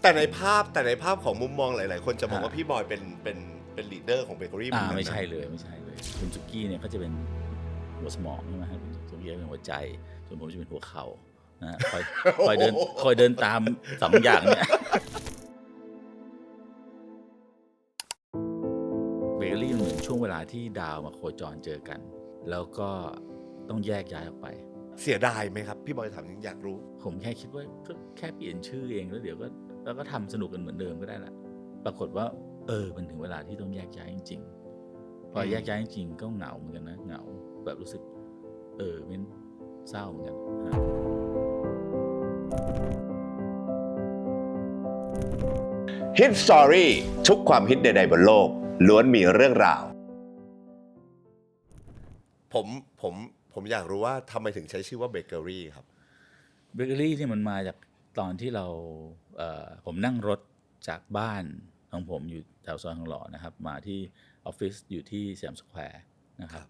แต่ในภาพของมุมมองหลายๆคนจะมองว่าพี่บอยเป็นลีดเดอร์ของเบเกอรี่เหมือนกันนะไม่ใช่เลยคุณซุกี้เนี่ยเขาจะเป็นหัวสมองใช่ไหมครับคุณซุกี้เป็นหัวใจส่วนผมจะเป็นหัวเข่านะคอยเดินตามสองอย่างเนี่ยเบเกอรี่เหมือนช่วงเวลาที่ดาวมาโคจรเจอกันแล้วก็ต้องแยกย้ายออกไปเสียดายไหมครับพี่บอยถามอยากรู้ผมแค่คิดว่าก็แค่เปลี่ยนชื่อเองแล้วเดี๋ยวก็ทำสนุกกันเหมือนเดิมก็ได้ละปรากฏว่ามันถึงเวลาที่ต้องแยกย้ายจริงๆพอแยกย้ายจริงๆก็เหงาเหมือนกันนะเหงาแบบรู้สึกมันเศร้าเหมือนกันฮิตสตอรี่ทุกความฮิตใดๆบนโลกล้วนมีเรื่องราวผมอยากรู้ว่าทำไมถึงใช้ชื่อว่าเบเกอรี่ครับเบเกอรี่ที่มันมาจากตอนที่เราผมนั่งรถจากบ้านของผมอยู่แถวซอยทองหล่อนะครับมาที่ออฟฟิศอยู่ที่สยามสแควร์นะครับ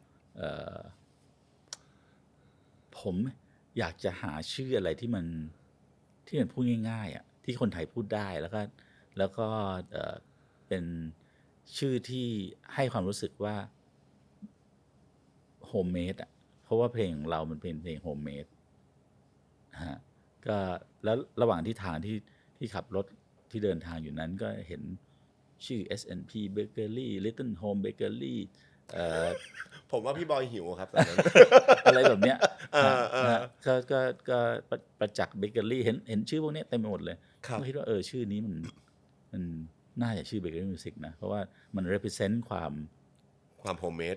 ผมอยากจะหาชื่ออะไรที่มันพูดง่ายๆอ่ะที่คนไทยพูดได้แล้วก็เป็นชื่อที่ให้ความรู้สึกว่าโฮมเมดอ่ะเพราะว่าเพลงของเรามันเป็นเพลงโฮมเมดฮะก็แล้วระหว่างที่ทางที่ขับรถที่เดินทางอยู่นั้นก็เห็นชื่อ S&P Bakery Little Home Bakery ผมว่าพี่บอยหิวครับ อะไรแบบเนี้ยก็ประจักษ์เบเกอรี่เห็นชื่อพวกนี้เต็มไปหมดเลยก็คิดว่าชื่อนี้มันน่าจะชื่อเบเกอรี่มิวสิกนะเพราะว่ามัน represent ความโฮมเมด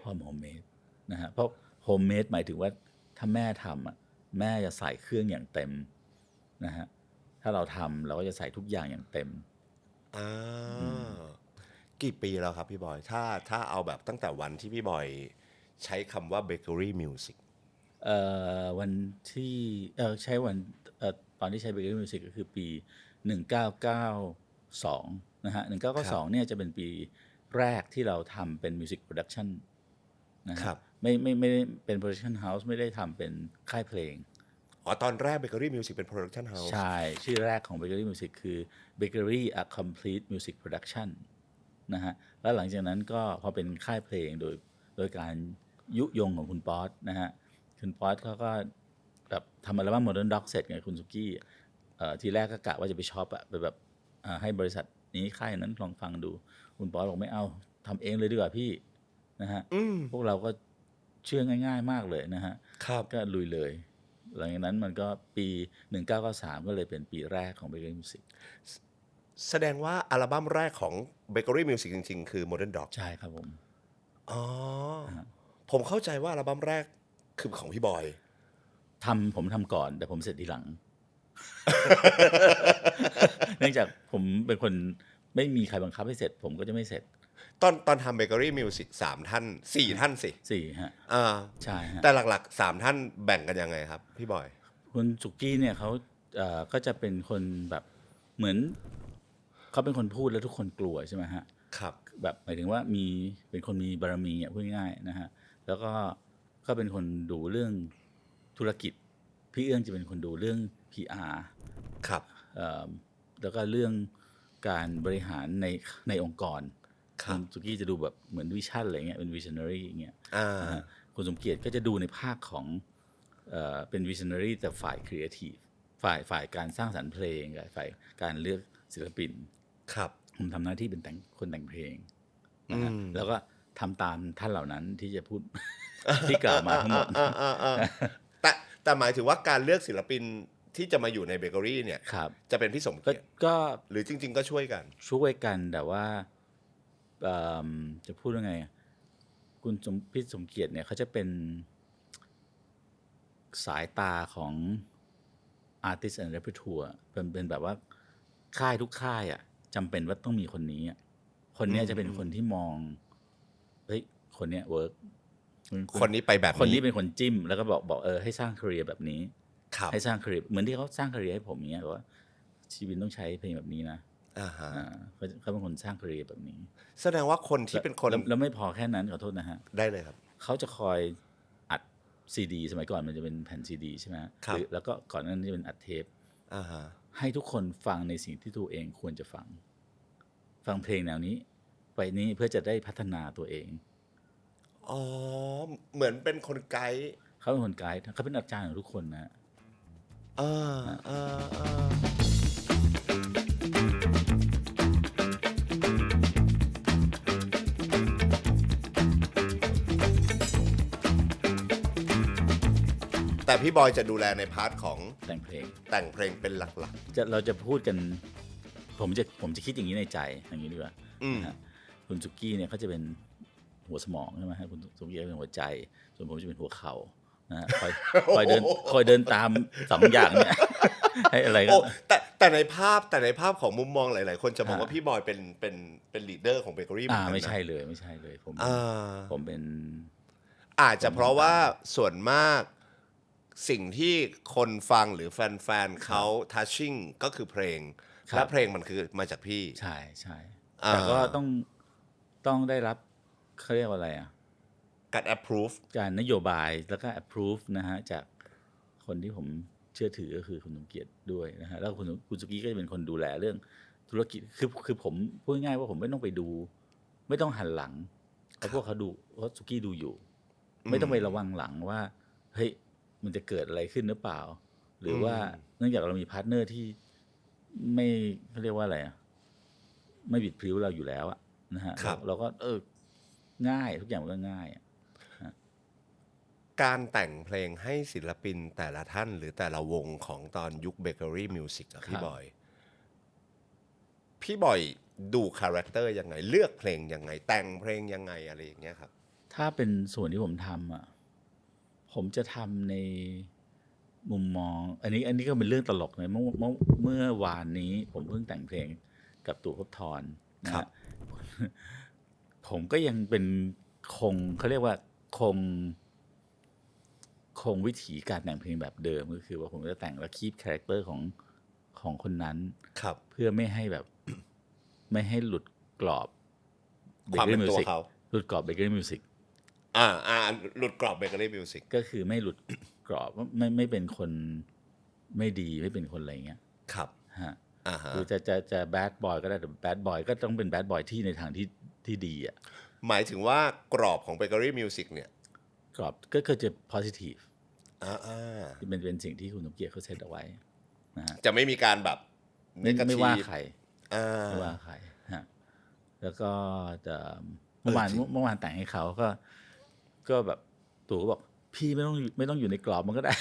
นะฮะเพราะโฮมเมดหมายถึงว่าถ้าแม่ทำอ่ะแม่จะใส่เครื่องอย่างเต็มนะฮะถ้าเราทำเราก็จะใส่ทุกอย่างอย่างเต็มกี่ปีแล้วครับพี่บอยถ้าเอาแบบตั้งแต่วันที่พี่บอยใช้คำว่าเบเกอรี่มิวสิกวันที่ใช้วันตอนที่ใช้เบเกอรี่มิวสิกก็คือปี1992นะฮะ1992เนี่ยจะเป็นปีแรกที่เราทำเป็นมิวสิกโปรดักชันนะครับไม่ได้เป็นโปรดักชันเฮาส์ไม่ได้ทำเป็นค่ายเพลงตอนแรกเบเกอรี่มิวสิกเป็นโปรดักชันเฮาส์ใช่ชื่อแรกของเบเกอรี่มิวสิกคือ Bakery A Complete Music Production นะฮะแล้วหลังจากนั้นก็พอเป็นค่ายเพลงโดยการยุยงของคุณป๊อตนะฮะคุณป๊อตเขาก็แบบทำอัลบั้ม Modern Dog เสร็จไงคุณซุกี้ทีแรกก็กะว่าจะไปช็อปไปแบบให้บริษัทนี้ค่ายนั้นลองฟังดูคุณป๊อตบอกไม่เอาทำเองเลยดีกว่าพี่นะฮะพวกเราก็เชื่อง่ายๆมากเลยนะฮะก็ลุยเลยหลังจากนั้นมันก็ปี1993ก็เลยเป็นปีแรกของ Bakery Music แสดงว่าอัลบั้มแรกของ Bakery Music จริงๆคือ Modern Dog ใช่ครับผมผมเข้าใจว่าอัลบั้มแรกคือของพี่บอยผมทำก่อนแต่ผมเสร็จทีหลัง เนื่องจากผมเป็นคนไม่มีใครบังคับให้เสร็จผมก็จะไม่เสร็จตอนทำ Bakery Music 3 ท่าน 4 ท่านสิ4ฮะใช่ฮะแต่หลักๆ3ท่านแบ่งกันยังไงครับพี่บอยคุณสุกี้เนี่ยเขาก็จะเป็นคนแบบเหมือนเขาเป็นคนพูดแล้วทุกคนกลัวใช่ไหมฮะครับแบบหมายถึงว่าเป็นคนมีบารมีพูดง่ายๆนะฮะแล้วก็เป็นคนดูเรื่องธุรกิจพี่เอื้องจะเป็นคนดูเรื่อง PR ครับแล้วก็เรื่องการบริหารในองค์กรคุณสุกี้จะดูแบบเหมือนวิชั่นอะไรเงี้ยเป็น visionary อย่างเงี้ยคุณสมเกียรติก็จะดูในภาคของเป็น visionary แต่ฝ่าย creative ฝ่ายการสร้างสรรค์เพลงฝ่ายการเลือกศิลปินครับผมทำหน้าที่เป็นคนแต่งเพลงนะฮะแล้วก็ทำตามท่านเหล่านั้นที่จะพูด ที่กล่าวมาทั้งหมดแต่หมายถึงว่าการเลือกศิลปินที่จะมาอยู่ในเบเกอรี่เนี่ยจะเป็นพี่สมเกียรติก็หรือจริงๆก็ช่วยกันแต่ว่าจะพูดยังไงคุณพี่สมเกียรติเนี่ยเขาจะเป็นสายตาของ artist and repertoire เป็นแบบว่าค่ายทุกค่ายอ่ะจำเป็นว่าต้องมีคนนี้คนนี้จะเป็นคนที่มองเฮ้ยคนนี้เวิร์กคนนี้ไปแบบนี้คนนี้เป็นคนจิ้มแล้วก็บอกให้สร้างคาเรียร์แบบนี้ให้สร้างคาเรียร์เหมือนที่เขาสร้างคาเรียร์ให้ผมอย่างเงี้ยว่าชีวิตต้องใช้เพลงแบบนี้นะเขาเป็นคนสร้างคาเรียร์แบบนี้แสดงว่าคนที่เป็นคนแล้วไม่พอแค่นั้นขอโทษนะฮะได้เลยครับเขาจะคอยอัดซีดีสมัยก่อนมันจะเป็นแผ่นซีดีใช่ไหมแล้วก็ก่อนนั้นจะเป็นอัดเทป ให้ทุกคนฟังในสิ่งที่ตัวเองควรจะฟังเพลงแนวนี้ไปนี้เพื่อจะได้พัฒนาตัวเองอ๋อเหมือนเป็นคนไกด์เขาเป็นคนไกด์เขาเป็นอาจารย์ของทุกคนนะเออเออเออแต่พี่บอยจะดูแลในพาร์ทของ แต่งเพลงเป็นหลักเราจะพูดกันผมจะคิดอย่างนี้ในใจอย่างนี้ดีกว่านะฮะคุณซุกี้เนี่ยเขาจะเป็นหัวสมองใช่ไหมฮะคุณซุกี้เป็นหัวใจส่วนผมจะเป็นหัวเข่านะฮะคอยเดินตามสองอย่างเนี่ยให้อะไร ๆ ก็ โอ้แต่ในภาพของมุมมองหลายๆคนจะมองว่าพี่บอยเป็นลีดเดอร์ของเบเกอรี่เหมือนกันนะ ไม่ใช่เลยผมเป็นอาจจะเพราะว่าส่วนมากสิ่งที่คนฟังหรือแฟนๆเขาทัชชิ่งก็คือเพลงและเพลงมันคือมาจากพี่ใช่แต่ก็ต้องได้รับเขาเรียกว่าอะไรอ่ะการ approve การนโยบายแล้วก็ approve นะฮะจากคนที่ผมเชื่อถือก็คือคุณสมเกียรติด้วยนะฮะแล้วคุณสุกี้ก็จะเป็นคนดูแลเรื่องธุรกิจคือผมพูดง่ายว่าผมไม่ต้องไปดูไม่ต้องหันหลังเพราะพวกเขาดูเพราะสุกี้ดูอยู่ไม่ต้องไประวังหลังว่าเฮ้ยมันจะเกิดอะไรขึ้นหรือเปล่าหรือว่าเนื่องจากเรามีพาร์ทเนอร์ที่ไม่เขาเรียกว่าอะไรอ่ะไม่บิดพริ้วเราอยู่แล้วอะนะฮะเราก็ง่ายทุกอย่างมันก็ง่ายการแต่งเพลงให้ศิลปินแต่ละท่านหรือแต่ละวงของตอนยุคเบเกอรี่มิวสิกกับพี่บอยดูคาแรคเตอร์ยังไงเลือกเพลงยังไงแต่งเพลงยังไงอะไรอย่างเงี้ยครับถ้าเป็นส่วนที่ผมทำอ่ะผมจะทำในมุมมองอันนี้ก็เป็นเรื่องตลกเลยเมื่อวานนี้ผมเพิ่งแต่งเพลงกับตู่ภพบทรนะครับ ผมก็ยังเป็นเขาเรียกว่าคงวิธีการแต่งเพลงแบบเดิมก็คือว่าผมจะแต่งแล้วคีปคาแรคเตอร์ของคนนั้นเพื่อไม่ให้แบบ ไม่ให้หลุดกรอบความเป็นตัวเขาหลุดกรอบเบเกอรี่มิวสิกหลุดกรอบเบเกอรี่มิวสิกก็คือไม่หลุดกรอบไม่เป็นคนไม่ดีไม่เป็นคนอะไรเงี้ยครับฮะคือจะแบดบอยก็ได้แต่แบดบอยก็ต้องเป็นแบดบอยที่ในทางที่ดีอ่ะหมายถึงว่ากรอบของเบเกอรี่มิวสิกเนี่ยกรอบก็คือจะ positive เป็นสิ่งที่คุณสมเกียรติเขาเซตเอาไว้นะฮะจะไม่มีการแบบไม่ว่าใครไม่ว่าใครฮะแล้วก็เมื่อวานแต่งให้เขาก็แบบตู่ก็บอกพี่ไม่ต้องอยู่ในกรอบมันก็ได้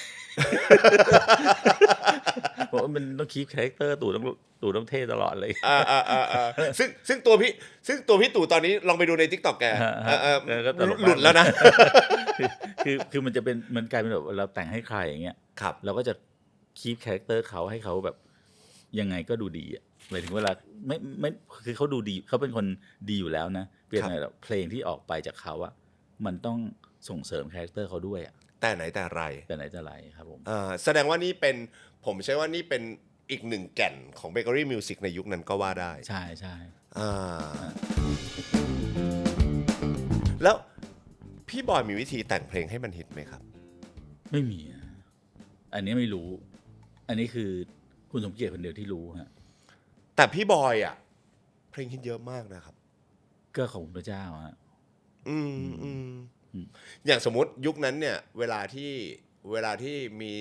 บอกว่ามันต้องคีปคาแรคเตอร์ตู่ต้องเท่ตลอดเลยซึ่งตัวพี่ตู่ตอนนี้ลองไปดูใน TikTok แกหลุดแล้วนะ คือมันจะเป็นมันกลายเป็นแบบเราแต่งให้ใครอย่างเงี้ยเราก็จะคีปคาแรคเตอร์เขาให้เขาแบบยังไงก็ดูดีอ่ะหมายถึงเวลาไม่คือเขาดูดีเขาเป็นคนดีอยู่แล้วนะเปลี่ยนอะไรแบบเพลงที่ออกไปจากเขาอะมันต้องส่งเสริมคาแรคเตอร์เขาด้วยอ่ะแต่ไหนแต่ไรครับผมแสดงว่านี่เป็นผมใช้ว่านี่เป็นอีกหนึ่งแก่นของเบเกอรี่มิวสิกในยุคนั้นก็ว่าได้ใช่แล้วพี่บอยมีวิธีแต่งเพลงให้มันฮิตไหมครับไม่มีอันนี้ไม่รู้อันนี้คือคุณสมเกียรติคนเดียวที่รู้ฮะแต่พี่บอยอ่ะเพลงฮิตเยอะมากนะครับก็ของพระเจ้าฮะอย่างสมมติยุคนั้นเนี่ยเวลาที่มี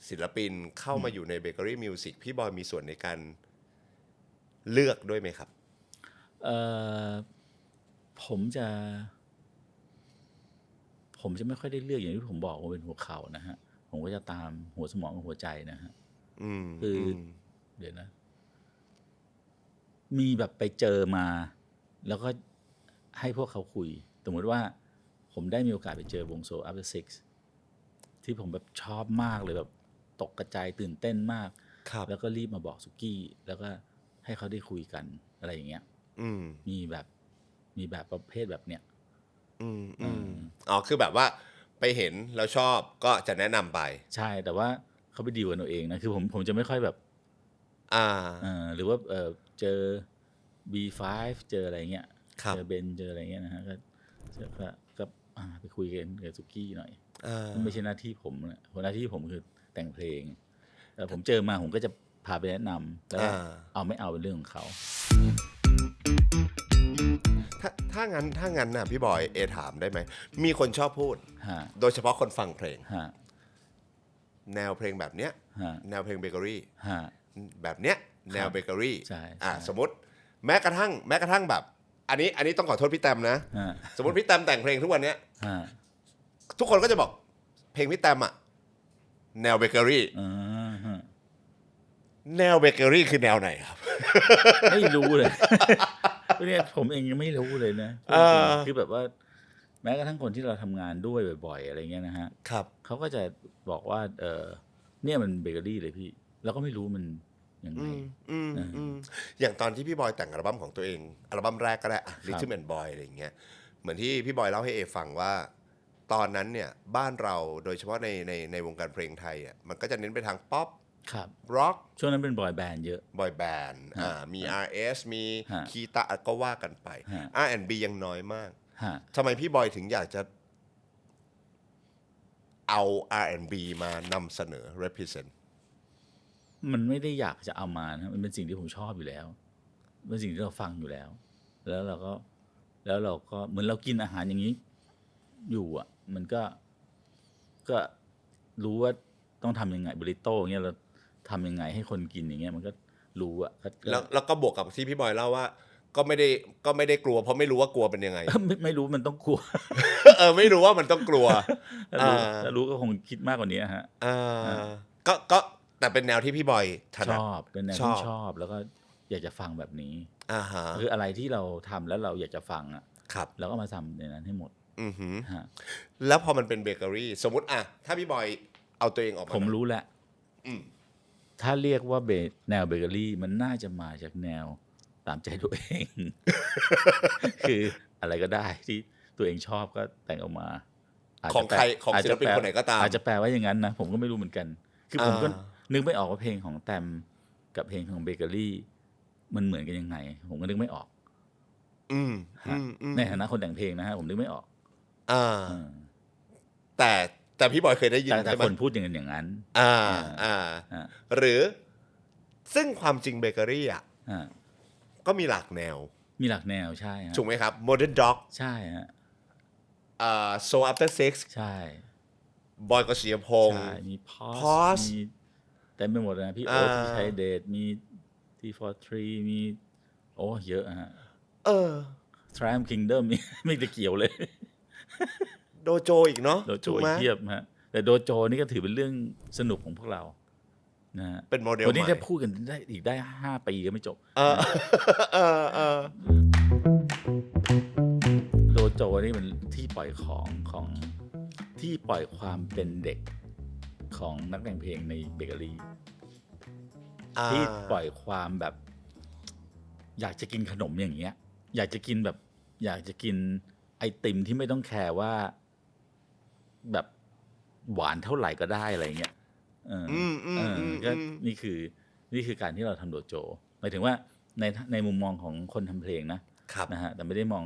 ศิลปินเข้ามาอยู่ในเบเกอรี่มิวสิกพี่บอยมีส่วนในการเลือกด้วยไหมครับผมจะไม่ค่อยได้เลือกอย่างที่ผมบอกว่าเป็นหัวเข่านะฮะผมก็จะตามหัวสมองกับหัวใจนะฮะคือเดี๋ยวนะมีแบบไปเจอมาแล้วก็ให้พวกเขาคุยสมมติว่าผมได้มีโอกาสไปเจอวงโซ After Six ที่ผมแบบชอบมากเลยแบบตกกระจายตื่นเต้นมากแล้วก็รีบมาบอกสุกี้แล้วก็ให้เขาได้คุยกันอะไรอย่างเงี้ยมีแบบประเภทแบบเนี้ยคือแบบว่าไปเห็นแล้วชอบก็จะแนะนำไปใช่แต่ว่าเขาไปดีลกันเอาเองนะคือผมจะไม่ค่อยแบบหรือว่าเจอ B5 เจออะไรเงี้ยเจอเบนเจออะไรเงี้ยนะฮะก็ไปคุยกันกับสุกี้หน่อยไม่ใช่หน้าที่ผมนะหน้าที่ผมคือแต่งเพลงแต่ผมเจอมาผมก็จะ พาไปแนะนำแล้วเอาไม่เอาเป็นเรื่องของเขา ถ้างั้นนะพี่บอยถามได้ไหมมีคนชอบพูดโดยเฉพาะคนฟังเพลงแนวเพลงแบบเนี้ยแนวเพลงเบเกอรี่แบบเนี้ยแนวเบเกอรี่สมมติแม้กระทั่งแบบอันนี้ต้องขอโทษพี่แตมนะสมมติพี่แตมแต่งเพลงทุกวันเนี้ยทุกคนก็จะบอกเพลงพี่แตมอะแนวเบเกอรี่แนวเบเกอรี่คือแนวไหนครับ ไม่รู้เลย เนี่ยผมเองยังไม่รู้เลยนะคือแบบว่าแม้กระทั่งคนที่เราทำงานด้วยบ่อยๆอะไรเงี้ยนะฮะเขาก็จะบอกว่าเนี่ยมันเบเกอรี่เลยพี่เราก็ไม่รู้มันยังไงอย่างตอนที่พี่บอยแต่งอัลบั้มของตัวเองอัลบั้มแรกก็ได้ Rhythm and Boy อะไรอย่างเงี้ยเหมือนที่พี่บอยเล่าให้ฟังว่าตอนนั้นเนี่ยบ้านเราโดยเฉพาะในวงการเพลงไทยอ่ะมันก็จะเน้นไปทางป๊อปร็อก ช่วงนั้นเป็นบอยแบนด์เยอะบอยแบนด์มี RS มีคีตาก็ว่ากันไป R&B ยังน้อยมากทำไมพี่บอยถึงอยากจะเอา R&B มานำเสนอ represent มันไม่ได้อยากจะเอามานะมันเป็นสิ่งที่ผมชอบอยู่แล้วเป็นสิ่งที่เราฟังอยู่แล้วแล้วเราก็เหมือนเรากินอาหารอย่างนี้อยู่อ่ะมันก็รู้ว่าต้องทำยังไงบริโต้เงี้ยเราทำยังไงให้คนกินอย่างเงี้ยมันก็รู้อ่ะแล้วก็บวกกับที่พี่บอยเล่าว่าก็ไม่ได้กลัวเพราะไม่รู้ว่ากลัวเป็นยังไง ไม่รู้มันต้องกลัว ไม่รู้ว่ามันต้องกลัวถ้ารู้ก็คงคิดมากกว่านี้ฮะก็แต่เป็นแนวที่พี่บอยถนัดชอบเป็นแนวที่ชอบแล้วก็อยากจะฟังแบบนี้คืออะไรที่เราทำแล้วเราอยากจะฟังอ่ะเราก็มาทำในนั้นให้หมดแล้วพอมันเป็นเบเกอรี่สมมติถ้าพี่บอยเอาตัวเองออกมาผมรู้แหละถ้าเรียกว่าแนวเบเกอรี่มันน่าจะมาจากแนวตามใจตัวเอง คืออะไรก็ได้ที่ตัวเองชอบก็แต่งออกมาของใครของศิลปินคนไหนก็ตามอาจจะแปลว่าอย่างนั้นนะผมก็ไม่รู้เหมือนกันคือผมก็นึกไม่ออกว่าเพลงของแตมกับเพลงของเบเกอรี่มันเหมือนกันยังไงผมก็นึกไม่ออกในฐานะคนแต่งเพลงนะฮะผมนึกไม่ออกแต่พี่บอยเคยได้ยินแต่คนพูดอย่างนั้นหรือซึ่งความจริงเบเกอรี่ก็มีหลากแนวใช่ถูกไหมครับ Modern Dog ใช่ฮะSo After Sex ใช่บอยกฤษณพงษ์มี Pause มีเต็มไปหมดนะพี่โอ๊ตที่ใช้เดทมี T43 มีเยอะฮะTriumph Kingdom ไม่ได้เกี่ยวเลยโดโจอีกเนาะโดโจเทียบฮะแต่โดโจนี่ก็ถือเป็นเรื่องสนุกของพวกเรานะฮะเป็นโมเดลใหม่วันนี้จะพูดกันได้อีกได้5 ปีก็ไม่จบโดโจนี่มันที่ปล่อยของที่ปล่อยความเป็นเด็กของนักแต่งเพลงในเบเกอรี่ที่ปล่อยความแบบอยากจะกินขนมอย่างเงี้ยอยากจะกินไอติมที่ไม่ต้องแคร์ว่าแบบหวานเท่าไหร่ก็ได้อะไรเงี้ยก็นี่คือการที่เราทำโดโจหมายถึงว่าในมุมมองของคนทำเพลงนะฮะแต่ไม่ได้มอง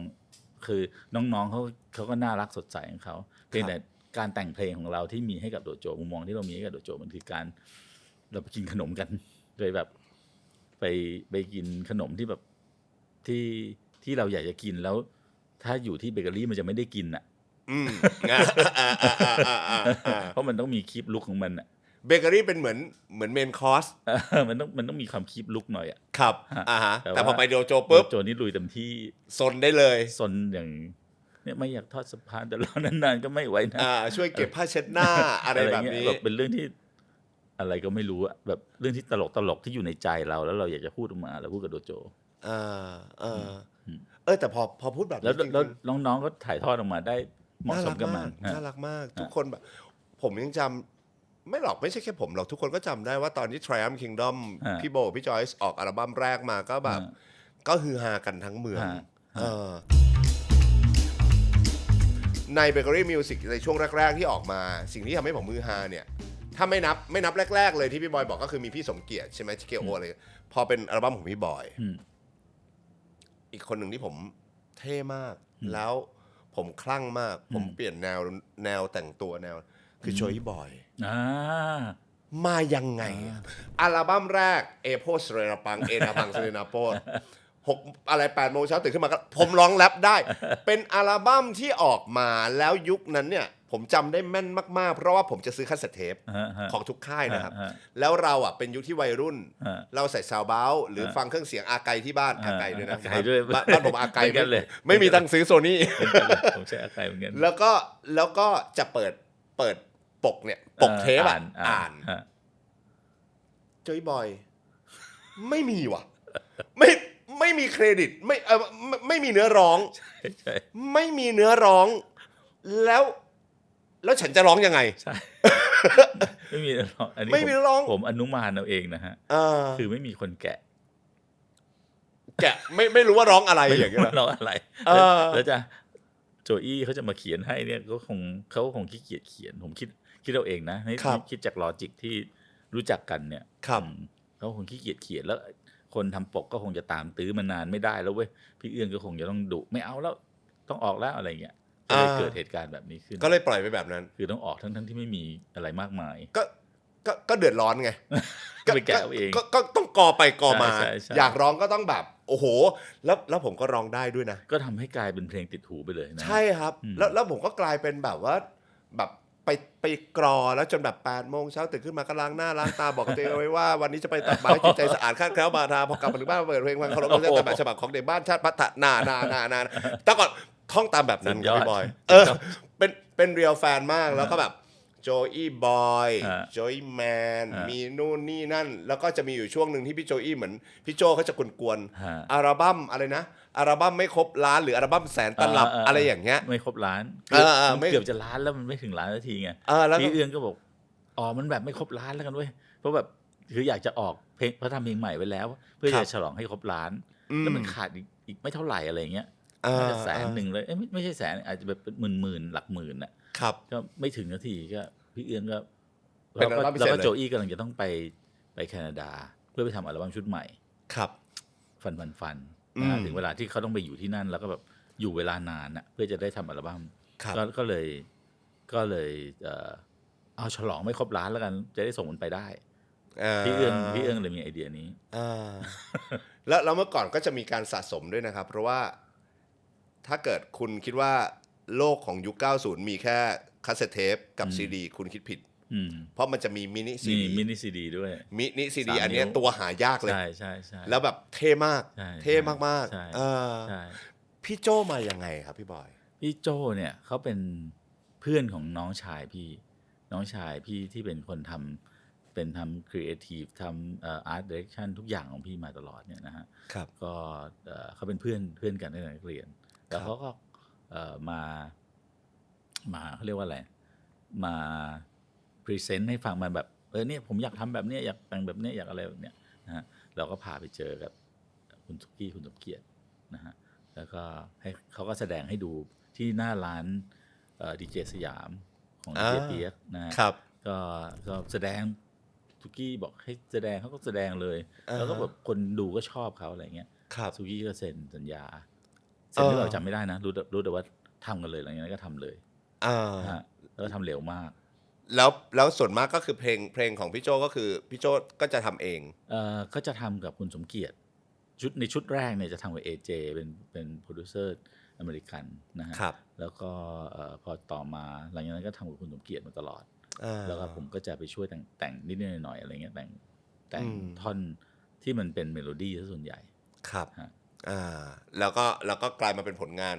คือน้องๆเขาก็น่ารักสดใสของเขาเพียงแต่การแต่งเพลงของเราที่มีให้กับโดโจมุมมองที่เรามีให้กับโดโจมันคือการเราไปกินขนมกันโดยแบบไปกินขนมที่แบบที่เราอยากจะกินแล้วถ้าอยู่ที่เบเกอรี่มันจะไม่ได้กินอ่ะเพราะมันต้องมีคลิปลุกของมันอ่ะเบเกอรี่เป็นเหมือนเมนคอร์สมันต้องมีความคลิปลุกหน่อยอ่ะครับแต่พอไปโดโจปุ๊บโจนี่ลุยเต็มที่ซนได้เลยซนอย่างเนี่ยไม่อยากทอดสะพานแต่รอนานๆก็ไม่ไหวนะช่วยเก็บผ้าเช็ดหน้าอะไรแบบนี้แบบเป็นเรื่องที่อะไรก็ไม่รู้อะแบบเรื่องที่ตลกที่อยู่ในใจเราแล้วเราอยากจะพูดออกมาเราพูดกับโดโจแต่พอพูดแบบนี้แล้วน้องๆก็ถ่ายทอดออกมาได้เหมาะสมกับมันน่ารักมากทุกคนแบบผมยังจำไม่ใช่แค่ผมหรอกทุกคนก็จำได้ว่าตอนที่ Triumph Kingdom พี่โบพี่จอยส์ออกอัลบั้มแรกมาก็แบบก็ฮือฮากันทั้งเมืองใน Bakery Music ในช่วงแรกๆที่ออกมาสิ่งที่ทำให้ผมฮือฮาเนี่ยถ้าไม่นับแรกๆเลยที่พี่บอยบอกก็คือมีพี่สมเกียรติใช่ไหมเคโออะไรพอเป็นอัลบั้มของพี่บอยอีกคนหนึ่งที่ผมเท่มากแล้วผมคลั่งมากผมเปลี่ยนแนวแต่งตัวคือโจอี้บอย มายังไงอัลบั้มแรกเอโพสเรนาปังเอนาพังเสเรนาโป6อะไร8 โมงเช้าตื่นขึ้นมาก็ผมร้องแรปได้ เป็นอัลบั้มที่ออกมาแล้วยุคนั้นเนี่ยผมจำได้แม่นมากๆเพราะว่าผมจะซื้อคาสเซ็ตเทปของทุกค่ายนะครับแล้วเราอ่ะเป็นยุคที่วัยรุ่นเราใส่ซาวด์เบลหรือฟังเครื่องเสียงอาไกที่บ้านอาไกด้วยนะบ้านผมอาไกไม่มีตังค์ซื้อโซนี่ ผมใช้อาไกเหมือนกันแล้วก็จะเปิดปกเนี่ยปกเทปอ่านจอยบอยไม่มีว่ะไม่มีเครดิตไม่มีเนื้อร้องไม่มีเนื้อร้องแล้วฉันจะร้องยังไงใช่ไม่มีเนื้อร้องอันนี้ไม่มีเนื้อร้องผมอนุมานเอาเองนะฮะคือไม่มีคนแกะไม่รู้ว่าร้องอะไรอย่างเงี้ยร้องอะไรแล้วจะโจอี้เขาจะมาเขียนให้เนี่ยเขาคงขี้เกียจเขียนผมคิดเอาเองนะคิดจากลอจิกที่รู้จักกันเนี่ยเขาคงขี้เกียจเขียนแล้วคนทำปกก็คงจะตามตื้อมานานไม่ได้แล้วเว้ยพี่เอื้องก็คงจะต้องดุไม่เอาแล้วต้องออกแล้วอะไรเงี้ยก็เลยเกิดเหตุการณ์แบบนี้ขึ้นก็เลยปล่อยไปแบบนั้นคือต้องออกทั้งที่ไม่มีอะไรมากมายก็เดือดร้อนไงก็ไปแกะเองก็ต้องกอไปกอมาอยากร้องก็ต้องแบบโอ้โหแล้วผมก็ร้องได้ด้วยนะก็ทำให้กลายเป็นเพลงติดหูไปเลยนะใช่ครับแล้วผมก็กลายเป็นแบบว่าแบบไปกรอแล้วจนแบบ8 โมงเช้าตื่นขึ้นมาก็ล้างหน้าล้างตาบอกกับตัวเองไว้ว่าวันนี้จะไปตักบาตรจิตใจสะอาดข้างแคล้วบาทาพอกลับมาถึงบ้านเปิดเพลงฟังเคารพเรื่องแต่แบบฉบับของเด็กบ้านชาติพัฒนาแต่ก่อนท่องตามแบบนั้นพี่บอยเป็นเรียลแฟนมากแล้วก็แบบโจอี้บอยโจอี้แมนมีนู่นนี่นั่นแล้วก็จะมีอยู่ช่วงหนึ่งที่พี่โจอี้เหมือนพี่โจเขาจะกวนๆอัลบั้มอะไรนะอัลบั้มไม่ครบล้านหรืออัลบั้มแสนตลับอะไรอย่างเงี้ยไม่ครบล้านเกือบจะล้านแล้วมันไม่ถึงล้านนาทีไงพี่เอื้องก็บอกมันแบบไม่ครบล้านแล้วกันเว้ยเพราะแบบคืออยากจะออกเพลงเพราะทำเพลงใหม่ไว้แล้วเพื่อจะฉลองให้ครบล้านแล้วมันขาดอีกไม่เท่าไหร่อะไรเงี้ยอาจจะ100,000เลยไม่ใช่แสนอาจจะแบบเป็นหมื่นหลักหมื่นน่ะก็ไม่ถึงนาทีก็พี่เอื้องก็แล้วก็โจอี้กำลังจะต้องไปแคนาดาเพื่อไปทำอัลบั้มชุดใหม่ครับฟันถึงเวลาที่เขาต้องไปอยู่ที่นั่นแล้วก็แบบอยู่เวลานานน่ะเพื่อจะได้ทำอัลบั้มก็เลยเอาฉลองไม่ครบล้านแล้วกันจะได้ส่งมันไปได้พี่เอื้องเลยมีไอเดียนี้แล้วเมื่อก่อนก็จะมีการสะสมด้วยนะครับเพราะว่าถ้าเกิดคุณคิดว่าโลกของยุค90มีแค่คาสเซ็ตเทปกับซีดีคุณคิดผิดเพราะมันจะมีมินิซีดีด้วยมินิซีดีอันนี้ตัวหายากเลยใช่แล้วแบบเท่มากเท่มากๆพี่โจมายังไงครับพี่บอยพี่โจเนี่ยเขาเป็นเพื่อนของน้องชายพี่ที่เป็นคนทำครีเอทีฟทำอาร์ตดิเรคชั่นทุกอย่างของพี่มาตลอดเนี่ยนะฮะก็เขาเป็นเพื่อนกันตั้งแต่นักเรียนแล้วเขาก็มาเขาเรียกว่าอะไรมาพรีเซนต์ให้ฟังมาแบบเนี่ยผมอยากทำแบบนี้อยากแต่งแบบนี้อยากอะไรแบบเนี้ยนะฮะเราก็พาไปเจอกับคุณสุกี้คุณสมเกียรตินะฮะแล้วก็ให้เขาก็แสดงให้ดูที่หน้าร้านดีเจสยามของดีเจเปียกนะฮะก็แสดงสุกี้บอกให้แสดงเขาก็แสดงเลยแล้วก็แบบคนดูก็ชอบเขาอะไรเงี้ยสุกี้ก็เซ็นสัญญาเซ็นที่เราจำไม่ได้นะรู้แต่ว่าทำกันเลยหลังจากนั้นก็ทำเลยแล้วก็ทำเร็วมากแล้วส่วนมากก็คือเพลงของพี่โจก็คือพี่โจก็จะทำเองก็จะทำกับคุณสมเกียรติในชุดแรกเนี่ยจะทำกับ AJ เป็นโปรดิวเซอร์อเมริกันนะฮะแล้วก็พอต่อมาหลังจากนั้นก็ทำกับคุณสมเกียรติมาตลอดแล้วก็ผมก็จะไปช่วยแต่งนิดหน่อยอะไรเงี้ยแต่งท่อนที่มันเป็นเมโลดี้ซะส่วนใหญ่ครับแล้วก็กลายมาเป็นผลงาน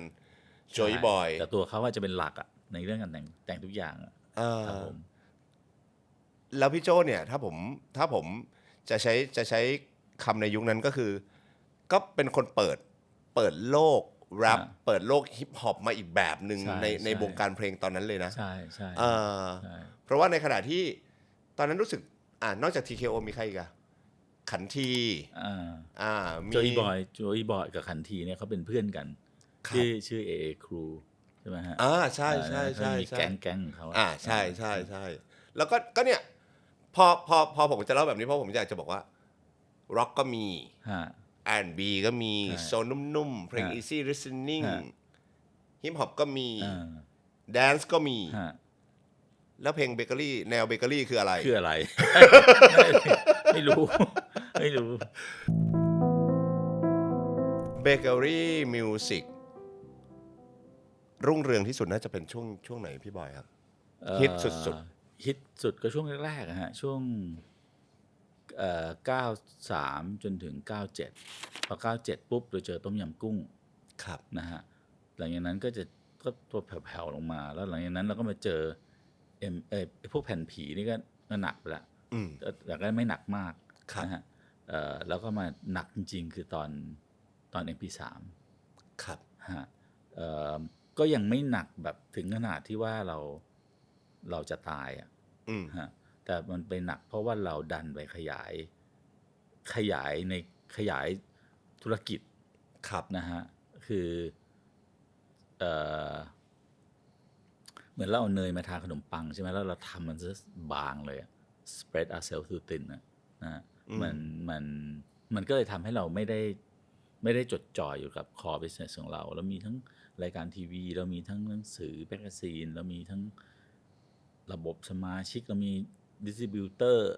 โจยบอยแต่ตัวเขาว่าจะเป็นหลักอ่ะในเรื่องการแต่งทุกอย่างครับผมแล้วพี่โจเนี่ยถ้าผมจะใช้คำในยุคนั้นก็คือก็เป็นคนเปิดโลกแรปเปิดโลกฮิปฮอปมาอีกแบบหนึ่งในวงการเพลงตอนนั้นเลยนะใช่เพราะว่าในขณะที่ตอนนั้นรู้สึกนอกจาก TKO มีใครอีกอะขันทีโจอีบอยกับขันทีเนี่ยเขาเป็นเพื่อนกันชื่อ AA Crew ใช่ไหมฮะใช่มีแก๊งของเขาใช่แล้วก็เนี่ยพอผมจะเล่าแบบนี้เพราะผมอยากจะบอกว่าร็อกก็มีR&B ก็มีโซนนุ่มๆเพลง easy listening ฮิปฮอปก็มีแดนซ์ก็มี แล้วเพลงเบเกอรี่แนวเบเกอรี่คืออะไร คืออะไร ไม่รู้ ไม่รู้ เบเกอรี่มิวสิกรุ่งเรืองที่สุดน่าจะเป็นช่วงไหนพี่บอยครับฮิตสุด ฮิตสุดก็ช่วงแรกๆอะฮะช่วง93จนถึง97พอ97ปุ๊บเราเจอต้มยำกุ้ง ๆครับ นะฮะหลังจากนั้นก็ตัวแผ่วๆลงมาแล้วหลังจากนั้นเราก็มาเจอพวกแผ่นผีนี่ก็หนักไปละแต่ก็ไม่หนักมากนะฮะแล้วก็มาหนักจริงๆคือตอน MP3 ครับฮะก็ยังไม่หนักแบบถึงขนาดที่ว่าเราจะตายอ่ะฮะแต่มันไปหนักเพราะว่าเราดันไปขยายธุรกิจครับนะฮะคือเหมือนเราเอาเนยมาทาขนมปังใช่ไหมแล้วเราทำมันซะบางเลย spread ourselves too thin นะฮะมันก็เลยทำให้เราไม่ได้จดจ่ออยู่กับ core business ของเรามีทั้งรายการทีวีเรามีทั้งหนังสือแมกกาซีนเรามีทั้งระบบสมาชิกเรามีดิสติบิวเตอร์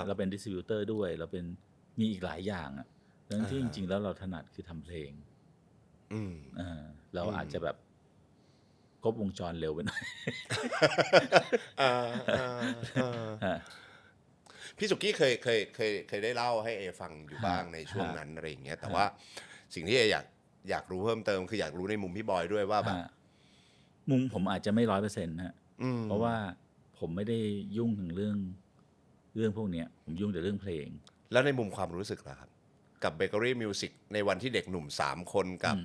เราเป็นดิสติบิวเตอร์ด้วยเราเป็นมีอีกหลายอย่างอ่ะดังนั้นที่จริงๆแล้วเราถนัดคือทำเพลงเราอาจจะแบบครบวงจรเร็วไปหน่อยพี่สุกี้เคยได้เล่าให้เอฟังอยู่บ้างในช่วงนั้นอะไรอย่างเงี้ยแต่ว่าสิ่งที่เออยากรู้เพิ่มเติมคืออยากรู้ในมุมพี่บอยด้วยว่าแบบมุมผมอาจจะไม่ 100% ฮะเพราะว่าผมไม่ได้ยุ่งถึงเรื่องพวกนี้ผมยุ่งแต่เรื่องเพลงแล้วในมุมความรู้สึกล่ะครับกับเบเกอรี่มิวสิกในวันที่เด็กหนุ่ม3คนกับ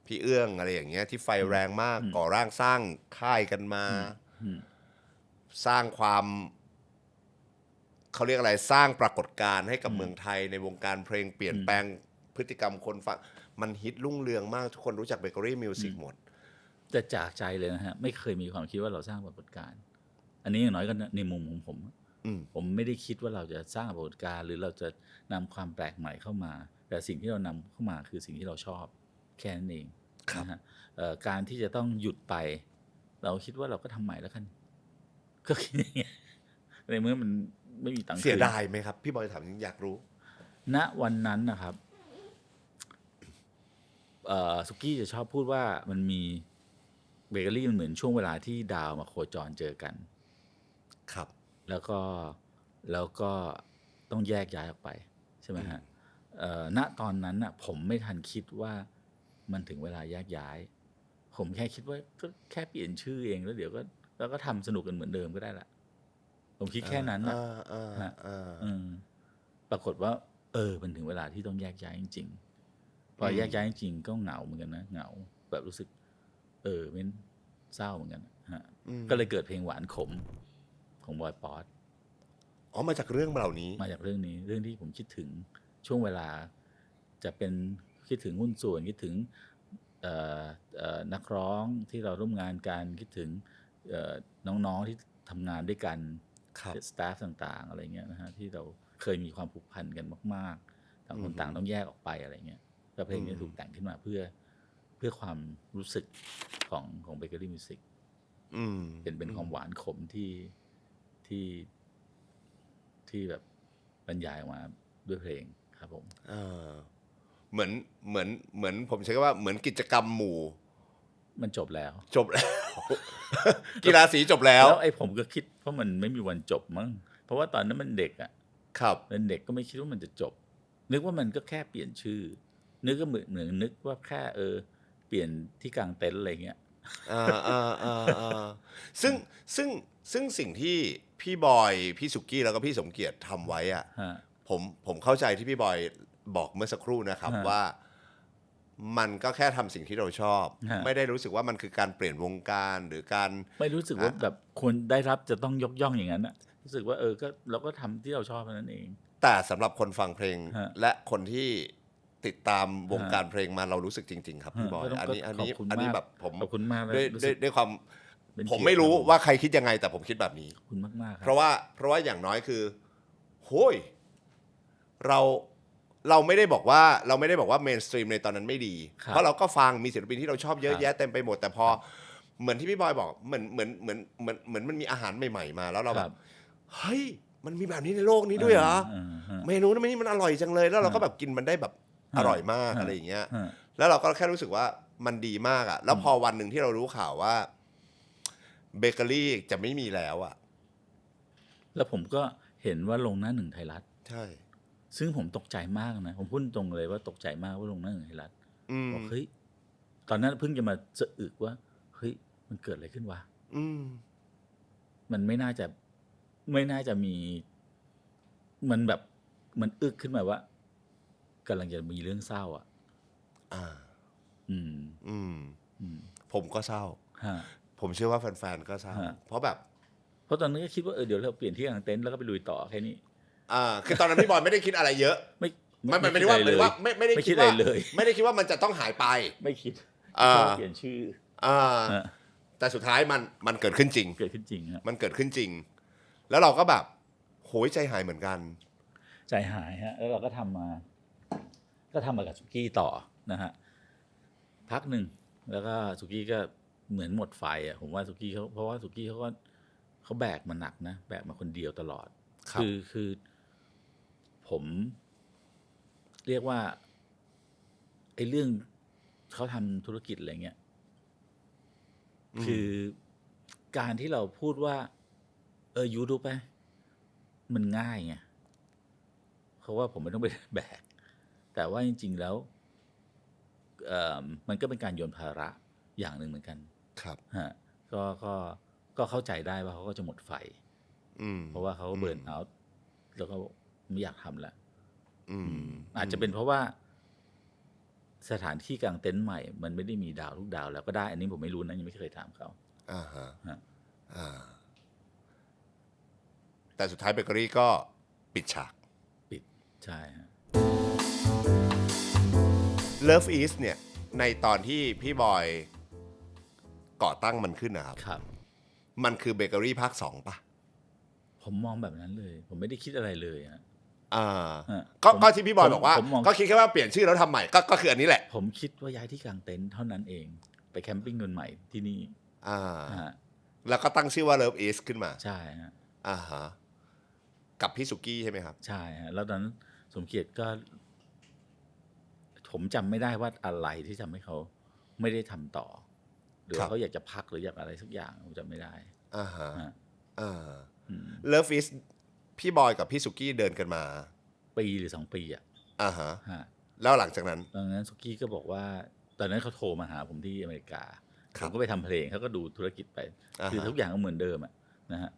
พี่เอื้องอะไรอย่างเงี้ยที่ไฟแรงมากก่อร่างสร้างค่ายกันมาสร้างความเขาเรียกอะไรสร้างปรากฏการณ์ให้กับเมืองไทยในวงการเพลงเปลี่ยนแปลงพฤติกรรมคนฟังมันฮิตรุ่งเรืองมากทุกคนรู้จักเบเกอรี่มิวสิกหมดแต่จากใจเลยนะฮะไม่เคยมีความคิดว่าเราสร้างปรากฏการณ์อันนี้อย่างน้อยก็ในมุมของผมไม่ได้คิดว่าเราจะสร้างปรากฏการณ์หรือเราจะนำความแปลกใหม่เข้ามาแต่สิ่งที่เรานำเข้ามาคือสิ่งที่เราชอบแค่นั้นเองนะฮะการที่จะต้องหยุดไปเราคิดว่าเราก็ทำใหม่แล้วกันก็คิดอย่างเงี้ยในเมื่อมันไม่มีตังค์เสียดายไหมครับพี่บอยถามอยากรู้ณวันนั้นนะครับสุกี้จะชอบพูดว่ามันมีเบเกอรี่มันเหมือนช่วงเวลาที่ดาวมาโคจรเจอกันครับแล้วก็ต้องแยกย้ายออกไปใช่ไหมฮะณตอนนั้นน่ะผมไม่ทันคิดว่ามันถึงเวลาแยกย้ายผมแค่คิดว่าก็แค่เปลี่ยนชื่อเองแล้วเดี๋ยวก็แล้วก็ทำสนุกกันเหมือนเดิมก็ได้ละผมคิดแค่นั้นนะปรากฏว่ามันถึงเวลาที่ต้องแยกย้ายจริงๆพอแยกย้ายจริงๆก็เหงาเหมือนกันนะเหงาแบบรู้สึกเป็นเศร้าเหมือนกันฮะก็เลยเกิดเพลงหวานขมของบอยป๊อตมาจากเรื่องเหล่านี้มาจากเรื่องนี้เรื่องที่ผมคิดถึงช่วงเวลาจะเป็นคิดถึงหุ้นส่วนคิดถึงนักร้องที่เราร่วมงานกันคิดถึงน้องๆที่ทำงานด้วยกันสตาฟต่างๆอะไรเงี้ยนะฮะที่เราเคยมีความผูกพันกันมากๆต่างคนต่างต้องแยกออกไปอะไรเงี้ยแล้วเพลงนี้ถูกแต่งขึ้นมาเพื่อความรู้สึกของเบเกอรี่มิวสิกเป็นความหวานขมที่แบบบรรยายออกมาด้วยเพลงครับผมเหมือนผมใช้คำว่าเหมือนกิจกรรมหมู่มันจบแล้ว กีฬาสีจบแล้วไอ้ผมก็คิดเพราะมันไม่มีวันจบมั้งเพราะว่าตอนนั้นมันเด็กอ่ะครับเป็นเด็กก็ไม่คิดว่ามันจะจบนึกว่ามันก็แค่เปลี่ยนชื่อนึกก็เหมือนนึกว่าแค่เปลี่ยนที่กลางเต็นท์อะไรเงี้ยซึ่งสิ่งที่พี่บอยพี่สุกี้แล้วก็พี่สมเกียรติทำไว้อ่ะผมเข้าใจที่พี่บอยบอกเมื่อสักครู่นะครับว่ามันก็แค่ทำสิ่งที่เราชอบไม่ได้รู้สึกว่ามันคือการเปลี่ยนวงการหรือการไม่รู้สึกว่าแบบคนได้รับจะต้องยกย่องอย่างนั้นนะรู้สึกว่าก็เราก็ทำที่เราชอบนั่นเองแต่สำหรับคนฟังเพลงและคนที่ติดตามวงการเพลงมาเรารู้สึกจริงๆครับพี่บอยอันนี้แบบผมขอบคุณมากด้วยความผมไม่รู้ว่าใครคิดยังไงแต่ผมคิดแบบนี้ขอบคุณมากๆเพราะว่าอย่างน้อยคือโห้ยเราไม่ได้บอกว่าเมนสตรีมในตอนนั้นไม่ดีเพราะเราก็ฟังมีศิลปินที่เราชอบเยอะแยะเต็มไปหมดแต่พอ เหมือนที่พี่บอยบอกเหมือนมันมีอาหารใหม่ๆมาแล้วเราแบบเฮ้ยมันมีแบบนี้ในโลกนี้ด้วยเหรอเมนูนี้มันอร่อยจังเลยแล้วเราก็แบบกินมันได้แบบอร่อยมากอะไรอย่างเงี้ยแล้วเราก็แค่รู้สึกว่ามันดีมากอ่ะแล้วพอวันหนึ่งที่เรารู้ข่าวว่าเบเกอรี่จะไม่มีแล้วอ่ะแล้วผมก็เห็นว่าลงหน้าหนึ่งไทยรัฐใช่ซึ่งผมตกใจมากนะผมพูดตรงเลยว่าตกใจมากว่าลงหน้าหนึ่งไทยรัฐบอกเฮ้ยตอนนั้นเพิ่งจะมาสะอึกว่าเฮ้ยมันเกิดอะไรขึ้นวะมันไม่น่าจะมีมันแบบมันอึกขึ้นมาว่ากำลังจะมีเรื่องเศร้าอ่ะผมก็เศร้าผมเชื่อว่าแฟนๆก็เศร้าเพราะตอนนั้นก็คิดว่าเดี๋ยวเราเปลี่ยนที่กางเต็นท์แล้วก็ไปลุยต่อแค่นี้คือตอนนั้นพี่บอยไม่ได้คิดอะไรเยอะไม่ได้ว่าไม่ได้คิดอะไรเลยไม่ได้คิดว่ามันจะต้องหายไปไม่คิดเปลี่ยนชื่อแต่สุดท้ายมันเกิดขึ้นจริงมันเกิดขึ้นจริงแล้วเราก็แบบโหยใจหายเหมือนกันใจหายฮะแล้วเราก็ทำมากับสุกี้ต่อนะฮะพักหนึ่งแล้วก็สุกี้ก็เหมือนหมดไฟอ่ะผมว่าสุกี้เพราะว่าสุกี้เขาแบกมาหนักนะแบกมาคนเดียวตลอดคือผมเรียกว่าไอ้เรื่องเขาทำธุรกิจอะไรเงี้ยคือการที่เราพูดว่ายูดูไปมันง่ายไงเพราะว่าผมไม่ต้องไปแบกแต่ว่าจริงๆแล้วมันก็เป็นการโยนภาระอย่างหนึ่งเหมือนกันครับฮะก็เข้าใจได้ว่าเขาก็จะหมดไฟเพราะว่าเขาเบิร์นเอาท์แล้วก็ไม่อยากทำแล้วอาจจะเป็นเพราะว่าสถานที่กางเต็นท์ใหม่มันไม่ได้มีดาวทุกดาวแล้วก็ได้อันนี้ผมไม่รู้นะยังไม่เคยถามเขาแต่สุดท้ายเบเกอรี่ก็ปิดฉากใช่ฮะ Love East เนี่ยในตอนที่พี่บอยก่อตั้งมันขึ้นนะครับมันคือเบเกอรี่ภาค2ป่ะผมมองแบบนั้นเลยผมไม่ได้คิดอะไรเลยฮะก็ที่พี่บอยบอกว่าก็คิดแค่ว่าเปลี่ยนชื่อแล้วทำใหม่ก็คืออันนี้แหละผมคิดว่าย้ายที่กางเต็นท์เท่านั้นเองไปแคมปิ้งกันใหม่ที่นี่แล้วก็ตั้งชื่อว่า Love East ขึ้นมาใช่ฮะกับพี่สุกี้ใช่ไหมครับใช่ฮะแล้วตอนนั้นสมเกียรติก็ผมจำไม่ได้ว่าอะไรที่ทำให้เขาไม่ได้ทำต่อหรือเขาอยากจะพักหรืออยากอะไรสักอย่างผมจำไม่ได้Love East พี่บอยกับพี่สุกี้เดินกันมาปีหรือ2 ปีแล้วหลังจากนั้นสุกี้ก็บอกว่าตอนนั้นเขาโทรมาหาผมที่อเมริกาผมก็ไปทำเพลงเขาก็ดูธุรกิจไปคือทุกอย่างก็เหมือนเดิมนะฮะ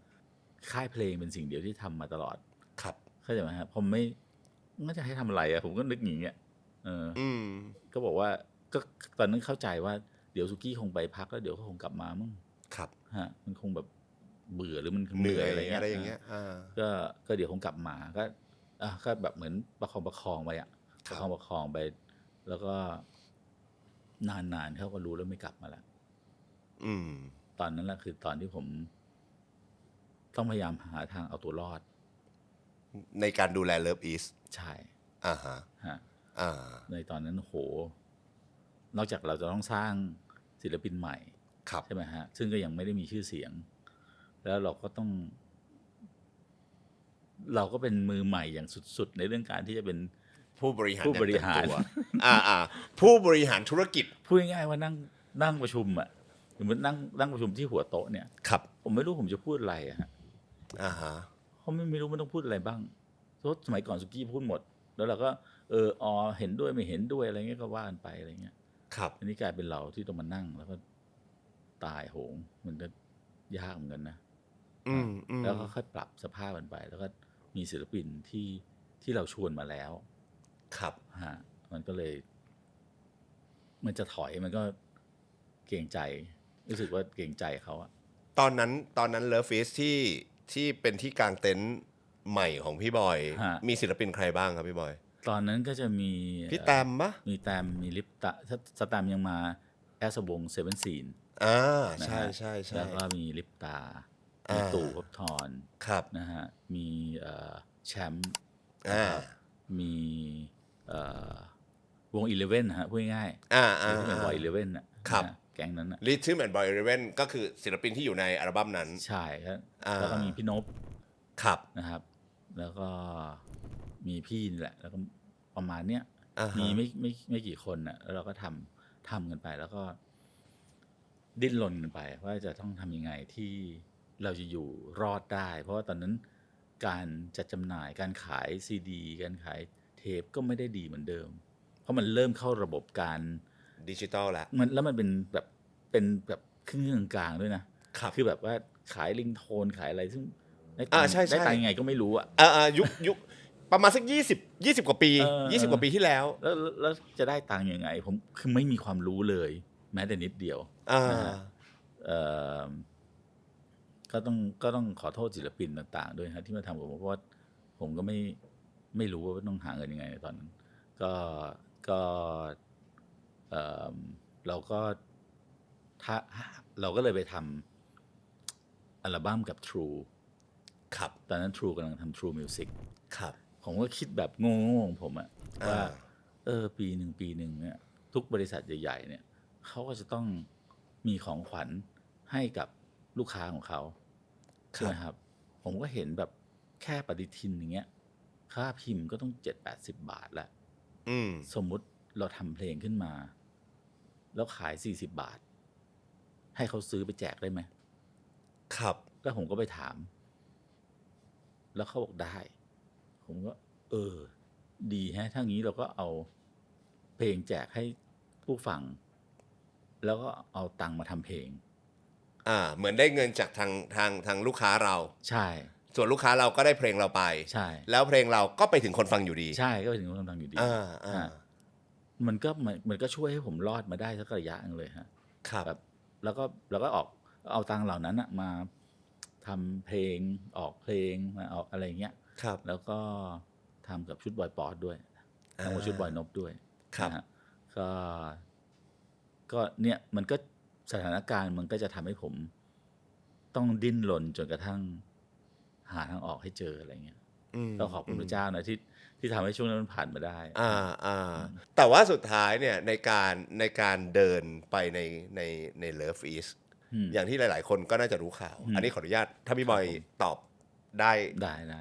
ค่ายเพลงเป็นสิ่งเดียวที่ทำมาตลอดเข้าใจไหมครับผมไม่จะให้ทำอะไรผมก็นึกอย่างเงี้ยก็บอกว่าก็ตอนนั้นเข้าใจว่าเดี๋ยวสุกี้คงไปพักแล้วเดี๋ยวเขาคงกลับมามั้งมันคงแบบเบื่อหรือมันเหนื่อยอะไรอย่างเงี้ยก็เดี๋ยวคงกลับมาก็แบบเหมือนประคองไปประคองไปแล้วก็นานเขาก็รู้แล้วไม่กลับมาแล้วตอนนั้นแหละคือตอนที่ผมต้องพยายามหาทางเอาตัวรอดในการดูแล Love East ใช่ในตอนนั้นโหนอกจากเราจะต้องสร้างศิลปินใหม่ใช่ไหมฮะซึ่งก็ยังไม่ได้มีชื่อเสียงแล้วเราก็เป็นมือใหม่อย่างสุดๆในเรื่องการที่จะเป็นผู้บริหารผู้บริหารธุรกิจพูดง่ายๆว่านั่งประชุมสมมตินั่งประชุมที่หัวโต๊ะเนี่ยผมไม่รู้ผมจะพูดอะไรเขาไม่รู้มันต้องพูดอะไรบ้างเพราะสมัยก่อนสุกี้พูดหมดแล้วเราก็เห็นด้วยไม่เห็นด้วยอะไรเงี้ยก็ว่ากันไปอะไรเงี้ยอันนี้กลายเป็นเราที่ต้องมานั่งแล้วก็ตายโหงมันก็ยากเหมือนกันนะแล้วก็ค่อยปรับสภาพมันไปแล้วก็มีศิลปินที่เราชวนมาแล้วมันก็เลยมันจะถอยมันก็เกรงใจรู้สึกว่าเกรงใจเขาตอนนั้น Love East ที่เป็นที่กางเต็นท์ใหม่ของพี่บอยมีศิลปินใครบ้างครับพี่บอยตอนนั้นก็จะมีพี่แตมปะมีแตมมีลิปตะสแตมยังมาแอสวงเซเว่นซีนใช่แล้วก็มีลิปตามีตู่ภพทรนะฮะมีแชมป์มีวง11ฮะพูดง่ายๆที่เป็นวง11 แก๊งนั้นนะ Rhythm and Boy Eleven ก็คือศิลปินที่อยู่ในอัลบั้มนั้นใช่ครับแล้วก็มีพี่นพครับนะครับแล้วก็มีพี่นี่แหละแล้วก็ประมาณเนี้ยมีไม่กี่คนน่ะแล้วเราก็ทำกันไปแล้วก็ดิ้นรนกันไปว่าจะต้องทำยังไงที่เราจะอยู่รอดได้เพราะว่าตอนนั้นการจัดจำหน่ายการขายซีดีการขายเทปก็ไม่ได้ดีเหมือนเดิมเพราะมันเริ่มเข้าระบบการดิจิตอลแล้วมันเป็นแบบครึ่งกลางด้วยนะคือแบบว่าขายลิงโทนขายอะไรซึ่งได้ตังค์ยังไงก็ไม่รู้อ่ะยุคประมาณสัก20กว่าปี20กว่าปีที่แล้วแล้วจะได้ตังค์ยังไงผมคือไม่มีความรู้เลยแม้แต่นิดเดียวก็ต้องขอโทษศิลปินต่างๆด้วยครับที่มาทำกับผมเพราะว่าผมก็ไม่รู้ว่าต้องหาเงินยังไงในตอนนั้นก็เราก็เลยไปทำอัลบั้มกับ True ครับตอนนั้น True กำลังทำ True Music ครับผมก็คิดแบบโง่ๆของผมอะว่าปีหนึ่งเนี่ยทุกบริษัทใหญ่ๆเนี่ยเขาก็จะต้องมีของขวัญให้กับลูกค้าของเขาใช่ไหมครับผมก็เห็นแบบแค่ปฏิทินอย่างเงี้ยค่าพิมพ์ก็ต้อง7-80 บาทแล้วสมมุติเราทำเพลงขึ้นมาแล้วขาย40 บาทให้เขาซื้อไปแจกได้ไหมครับแล้วผมก็ไปถามแล้วเขาบอกได้ผมก็ดีฮะถ้างี้เราก็เอาเพลงแจกให้ผู้ฟังแล้วก็เอาตังค์มาทำเพลงเหมือนได้เงินจากทางลูกค้าเราใช่ ส่วนลูกค้าเราก็ได้เพลงเราไปใช่แล้วเพลงเราก็ไปถึงคนฟังอยู่ดีใช่ก็ไปถึงคนฟังอยู่ดีมันก็ช่วยให้ผมรอดมาได้สักระยะนึงเลยฮะครับแล้วก็เอาตังค์เหล่านั้นมาทำเพลงออกเพลงมาออกอะไรเงี้ยแล้วก็ทำกับชุดบอยป๊อดด้วยทำกับชุดบอยนพด้วยนะฮะก็เนี่ยมันก็สถานการณ์มันก็จะทำให้ผมต้องดิ้นรนจนกระทั่งหาทางออกให้เจออะไรเงี้ยต้องขอบคุณพระเจ้านะที่ทำให้ช่วงนั้นมันผ่านมาได้แต่ว่าสุดท้ายเนี่ยในการเดินไปใน Love Is อย่างที่หลายๆคนก็น่าจะรู้ข่าวอันนี้ขออนุญาตถ้าพี่บอยตอบได้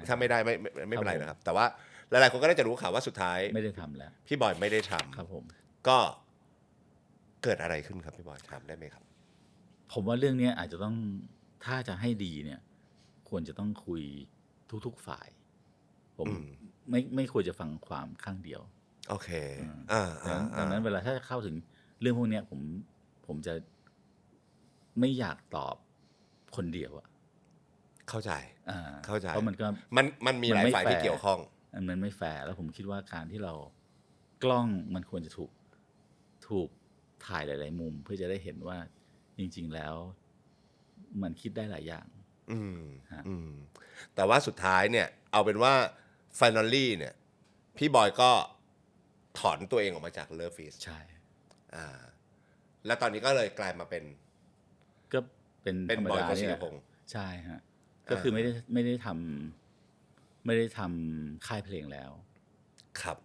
ถ้าไม่ได้ไม่เป็นไรนะครับแต่ว่าหลายๆคนก็น่าจะรู้ข่าวว่าสุดท้ายไม่ได้ทำแล้วพี่บอยไม่ได้ทำครับผมก็เกิดอะไรขึ้นครับพี่บอยถามได้ไหมครับผมว่าเรื่องนี้อาจจะต้องถ้าจะให้ดีเนี่ยควรจะต้องคุยทุกๆฝ่ายผมไม่ควรจะฟังความข้างเดียวโอเคดังนั้นเวลาถ้าเข้าถึงเรื่องพวกนี้ผมจะไม่อยากตอบคนเดียวอะเข้าใจเพราะมันมีหลายฝ่ายที่เกี่ยวข้องมันไม่แฟร์แล้วผมคิดว่าการที่เรากล้องมันควรจะถูกถ่ายหลายๆมุมเพื่อจะได้เห็นว่าจริงๆแล้วมันคิดได้หลายอย่างแต่ว่าสุดท้ายเนี่ยเอาเป็นว่า finally เนี่ยพี่บอยก็ถอนตัวเองออกมาจาก Love Is ใช่แล้วตอนนี้ก็เลยกลายมาเป็นบอยโกศิยพงษ์ใช่ฮะก็คือไม่ได้ทำค่ายเพลงแล้วครับ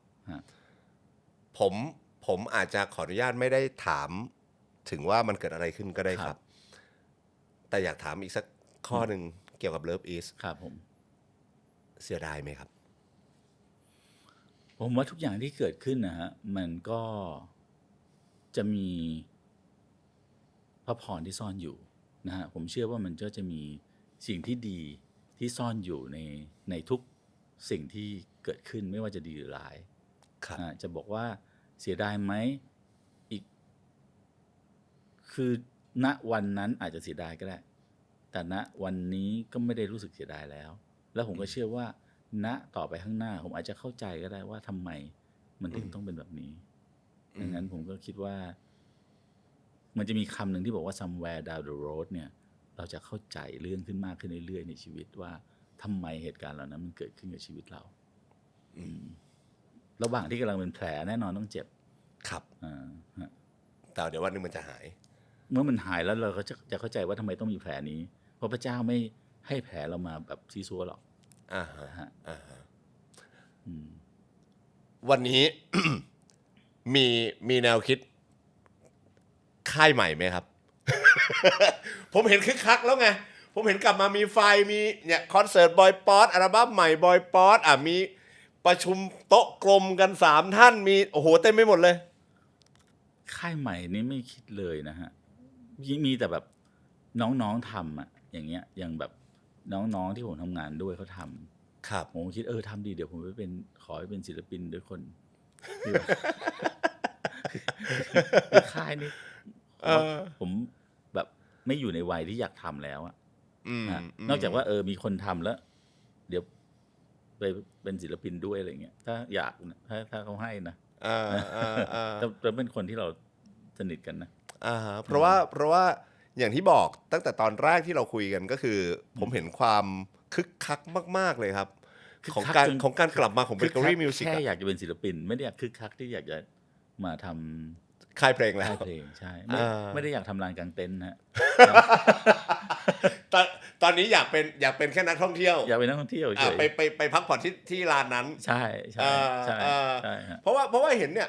ผมอาจจะขออนุญาตไม่ได้ถามถึงว่ามันเกิดอะไรขึ้นก็ได้ครับแต่อยากถามอีกสักข้อหนึ่งเกี่ยวกับ Love Is ครับผมเสียดายไหมครับผมว่าทุกอย่างที่เกิดขึ้นนะฮะมันก็จะมีพระพรที่ซ่อนอยู่นะฮะผมเชื่อว่ามันก็จะมีสิ่งที่ดีที่ซ่อนอยู่ในทุกสิ่งที่เกิดขึ้นไม่ว่าจะดีหรือร้ายจะบอกว่าเสียดายไหมอีกคือณวันนั้นอาจจะเสียดายก็ได้แต่ณวันนี้ก็ไม่ได้รู้สึกเสียดายแล้วผมก็เชื่อว่าณต่อไปข้างหน้าผมอาจจะเข้าใจก็ได้ว่าทำไมมันถึงต้องเป็นแบบนี้ดังนั้นผมก็คิดว่ามันจะมีคำหนึ่งที่บอกว่า somewhere down the road เนี่ยเราจะเข้าใจเรื่องขึ้นมากขึ้นเรื่อยๆในชีวิตว่าทำไมเหตุการณ์เหล่านั้นมันเกิดขึ้นกับชีวิตเราระหว่างที่กำลังเป็นแผลแน่นอนต้องเจ็บครับแต่เดี๋ยววันนึงมันจะหายเมื่อมันหายแล้วเราก็จะเข้าใจว่าทำไมต้องมีแผลนี้เพราะพระเจ้าไม่ให้แผลเรามาแบบซีซัวหรอกวันนี้ มีแนวคิด ค่ายใหม่ไหมครับ ผมเห็นคึกคักแล้วไงผมเห็นกลับมามีไฟมีเนี่ยคอนเสิร์ตบอยป๊อตอัลบั้มใหม่บอยป๊อตมีประชุมโต๊ะกลมกัน3ท่านมีโอ้โหเต็มไปหมดเลยค่ายใหม่นี่ไม่คิดเลยนะฮะมีแต่แบบน้องๆทำอย่างเงี้ยอย่างแบบน้องๆที่ผมทำงานด้วยเขาทำครับผมคิดทำดีเดี๋ยวผมไปเป็นขอให้เป็นศิลปินด้วยคนคือค่ายนี่ผมแบบไม่อยู่ในวัยที่อยากทำแล้วนอกจากว่ามีคนทำแล้วเดี๋ยวไปเป็นศิลปินด้วยอะไรเงี้ยถ้าอยากถ้าเขาให้นะจะเป็นคนที่เราสนิทกันนะเพราะว่าอย่างที่บอกตั้งแต่ตอนแรกที่เราคุยกันก็คือผมเห็นความคึกคักมากๆเลยครับของการกลับมาของ Bakery Music แค่อยากจะเป็นศิลปินไม่ได้อยากคึกคักที่อยากจะมาทำค่ายเพลงแล้วค่ายเพลงใช่ไม่ได้อยากทำลานกลางเต็นท์ฮะตอนนี้อยากเป็นแค่นักท่องเที่ยวอยากเป็นนักท่องเที่ยวเฉยไปพักผ่อนที่ลานนั้นใช่ใช่ใช่เพราะว่าเห็นเนี่ย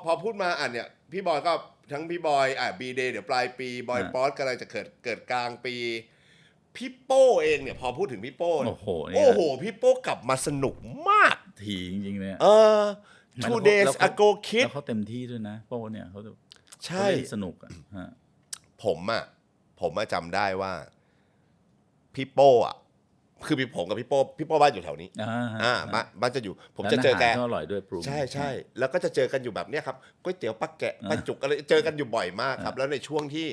พอพูดมาเนี่ยพี่บอยก็ทั้งพี่บอยบีเดย์เดี๋ยวปลายปีบอยป๊อตกำลังจะเกิดกลางปีพี่โป้เองเนี่ยพอพูดถึงพี่โป้โอ้โหพี่โป้กลับมาสนุกมากทีจริงๆเนี่ย2 days ago kid แล้วเขาเต็มที่ด้วยนะโป้เนี่ยเขาใช่สนุกผมจำได้ว่าพี่โป้คือผมกับพี่โป้บ้านอยู่แถวนี้บ้านจะอยู่ผมจะเจอแกอร่อยด้วยปรุงใช่แล้วก็จะเจอกันอยู่แบบเนี้ยครับก๋วยเตี๋ยวปักแกะปลาจุกอะไรเจอกันอยู่บ่อยมากครับแล้วในช่วงที่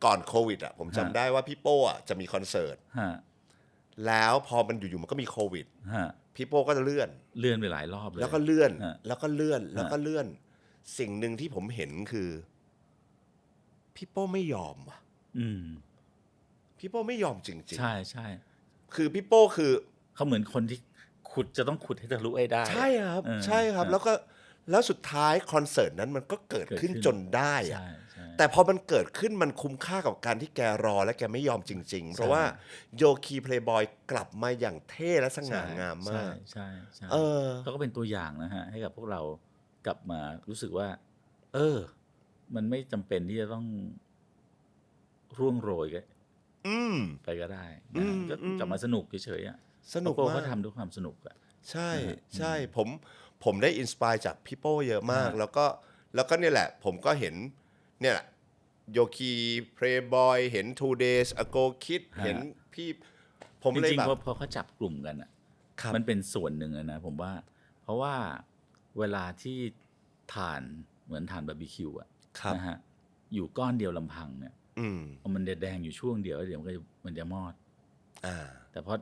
ก่อนโควิดผมจำได้ว่าพี่โป้จะมีคอนเสิร์ตแล้วพอมันอยู่ๆมันก็มีโควิดพี่โป้ก็จะเลื่อนไปหลายรอบเลยแล้วก็เลื่อนแล้วก็เลื่อนสิ่งหนึ่งที่ผมเห็นคือพี่โป้ไม่ยอมพี่โป้ไม่ยอมจริงๆใช่คือพี่โป้คือเขาเหมือนคนที่จะต้องขุดให้ทะลุให้ได้ใช่ครับแล้วสุดท้ายคอนเสิร์ตนั้นมันก็เกิดขึ้นจนได้แต่พอมันเกิดขึ้นมันคุ้มค่ากับการที่แกรอและแกไม่ยอมจริงๆเพราะว่าโยคีเพลย์บอยกลับมาอย่างเท่และสง่างามมากใช่เขาก็เป็นตัวอย่างนะฮะให้กับพวกเรากลับมารู้สึกว่ามันไม่จำเป็นที่จะต้องร่วงโรยกันไปก็ได้ก็กลับมาสนุกเฉยๆสนุกมากเขาทำด้วยความสนุกใช่ผมได้อินสไปร์จากพี่โป้เยอะมากแล้วก็เนี่ยแหละผมก็เห็นเนี่ยแหละโยคีเพลย์บอยเห็น 2 days ago kid เห็นพี่ผมเลยแบบจริงๆพอเขาจับกลุ่มกันมันเป็นส่วนหนึ่งนะผมว่าเพราะว่าเวลาที่ถ่านเหมือนถ่านบาร์บีคิวนะฮะอยู่ก้อนเดียวลำพังเนี่ยมันแดงอยู่ช่วงเดียวเดี๋ยวมันจะมอดแต่พอ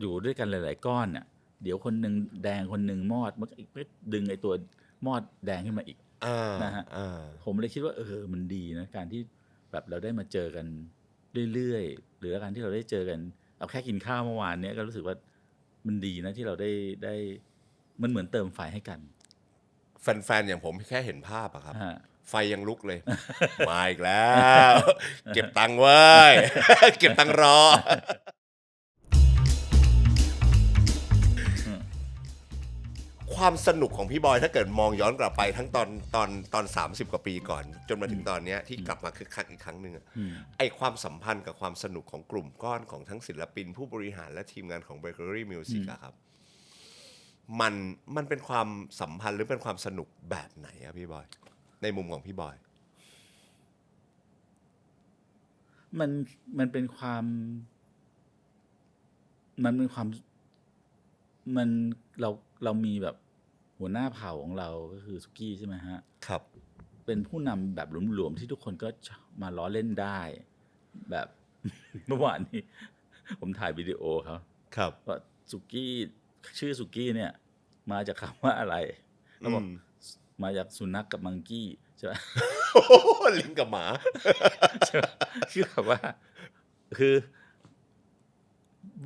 อยู่ด้วยกันหลายๆก้อนเนี่ยเดี๋ยวคนหนึ่งแดงคนหนึ่งมอดมันก็ดึงไอ้ตัวมอดแดงขึ้นมาอีกนะฮะผมเลยคิดว่ามันดีนะการที่แบบเราได้มาเจอกันเรื่อยๆหรือการที่เราได้เจอกันเอาแค่กินข้าวเมื่อวานเนี้ยก็รู้สึกว่ามันดีนะที่เราได้มันเหมือนเติมไฟให้กันแฟนๆอย่างผมแค่เห็นภาพครับไฟยังลุกเลย มาอีกแล้ว เก็บตังค์เว้ย เก็บตังค์รอความสนุกของพี่บอยถ้าเกิดมองย้อนกลับไปทั้งตอน30 กว่าปีก่อนจนมาถึงตอนนี้ที่กลับมาคึกคักอีกครั้งหนึ่งไอความสัมพันธ์กับความสนุกของกลุ่มก้อนของทั้งศิลปินผู้บริหารและทีมงานของ Bakery Music ครับมันเป็นความสัมพันธ์หรือเป็นความสนุกแบบไหนครับพี่บอยในมุมของพี่บอยมันเป็นความเรามีแบบหัวหน้าเผ่าของเราก็คือสุกี้ใช่ไหมฮะครับเป็นผู้นำแบบหลวมๆที่ทุกคนก็มาล้อเล่นได้แบบเมื่อวานนี้ผมถ่ายวิดีโอเขาครับว่าสุกี้ชื่อสุกี้เนี่ยมาจากคำว่าอะไรแล้วบอกมาจากสุนัขกับมังกี้ใช่ไหมลิงกับหมาคือแบบว่าคือ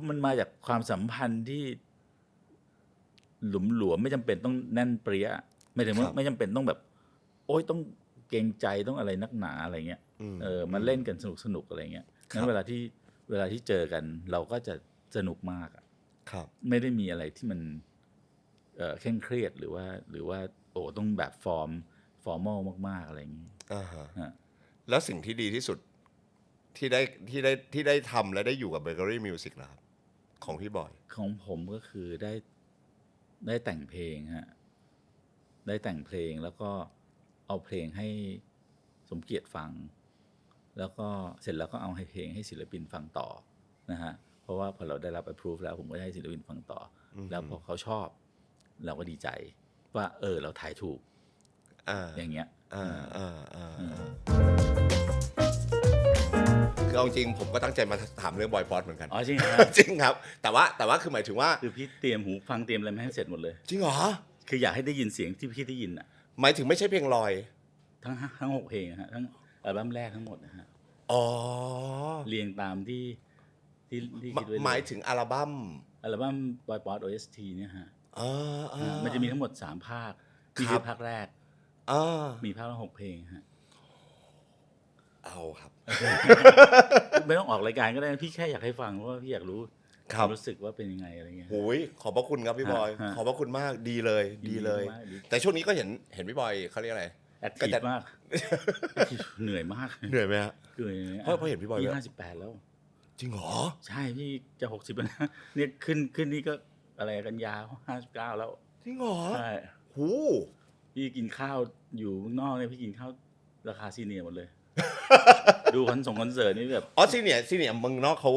มันมาจากความสัมพันธ์ที่หลวมไม่จำเป็นต้องแน่นเปรี้ยไม่ถึงว่าไม่จำเป็นต้องแบบโอ๊ยต้องเกรงใจต้องอะไรนักหนาอะไรเงี้ยมันเล่นกันสนุกอะไรเงี้ยงั้นเวลาที่เจอกันเราก็จะสนุกมากไม่ได้มีอะไรที่มันเคร่งเครียดหรือว่าโอ้ต้องแบบฟอ formal มากๆอะไรอย่างนี้ ฮะแล้วสิ่งที่ดีที่สุดที่ได้ทำและได้อยู่กับเบเกอรี่มิวสิกนะครับของพี่บอยของผมก็คือได้แต่งเพลงฮะได้แต่งเพลงแล้วก็เอาเพลงให้สมเกียรติฟังแล้วก็เสร็จแล้วก็เอาให้เพลงให้ศิลปินฟังต่อนะฮะเพราะว่าพอเราได้รับ approve แล้วผมก็ให้ศิลปินฟังต่อแล้วพอเขาชอบเราก็ดีใจว่าเราถ่ายถูกอย่างเงี้ยคือเอาจริงผมก็ตั้งใจมาถามเรื่องบอยป๊อตเหมือนกันอ๋อจริงครับ จริงครับแต่ว่าคือหมายถึงว่าคือพี่เตรียมหูฟังเตรียมอะไรมาให้เสร็จหมดเลยจริงเหรอคืออยากให้ได้ยินเสียงที่พี่ได้ยินอ่ะหมายถึงไม่ใช่เพลงลอยทั้ง6เพลงฮะทั้งอัลบั้มแรกทั้งหมดนะฮะเรียงตามที่คิดไว้หมายถึงอัลบั้มBoy Pod OST เนี่ยฮะมันจะมีทั้งหมด3ภาคนี่คือภาคแรกมีภาคละ6เพลงฮะเอาครับ ไม่ต้องออกรายการก็ได้พี่แค่อยากให้ฟังเพราะว่าพี่อยากรู้ความรู้สึกว่าเป็นยังไงอะไรเงี้ยโอ้ยขอบพระคุณครับพี่บอยขอบพระคุณมากดีเลยแต่ช่วงนี้ก็เห็นพี่บอยเขาเรียกอะไรแอคทีฟมากเหนื่อยมากเหนื่อยไหมฮะเหนื่อยเพราะเห็นพี่บอยพี่58แล้วจริงเหรอใช่พี่จะ60แล้วนะเนี่ยขึ้นนี่ก็อะไรกันยา59แล้วจริงเหรอใช่หูพี่กินข้าวอยู่ข้างนอกเนี่ยพี่กินข้าวราคาซีเนียร์หมดเลยดูคอนเสิร์ตนี่แบบซีเนียร์เมืองนอกเขา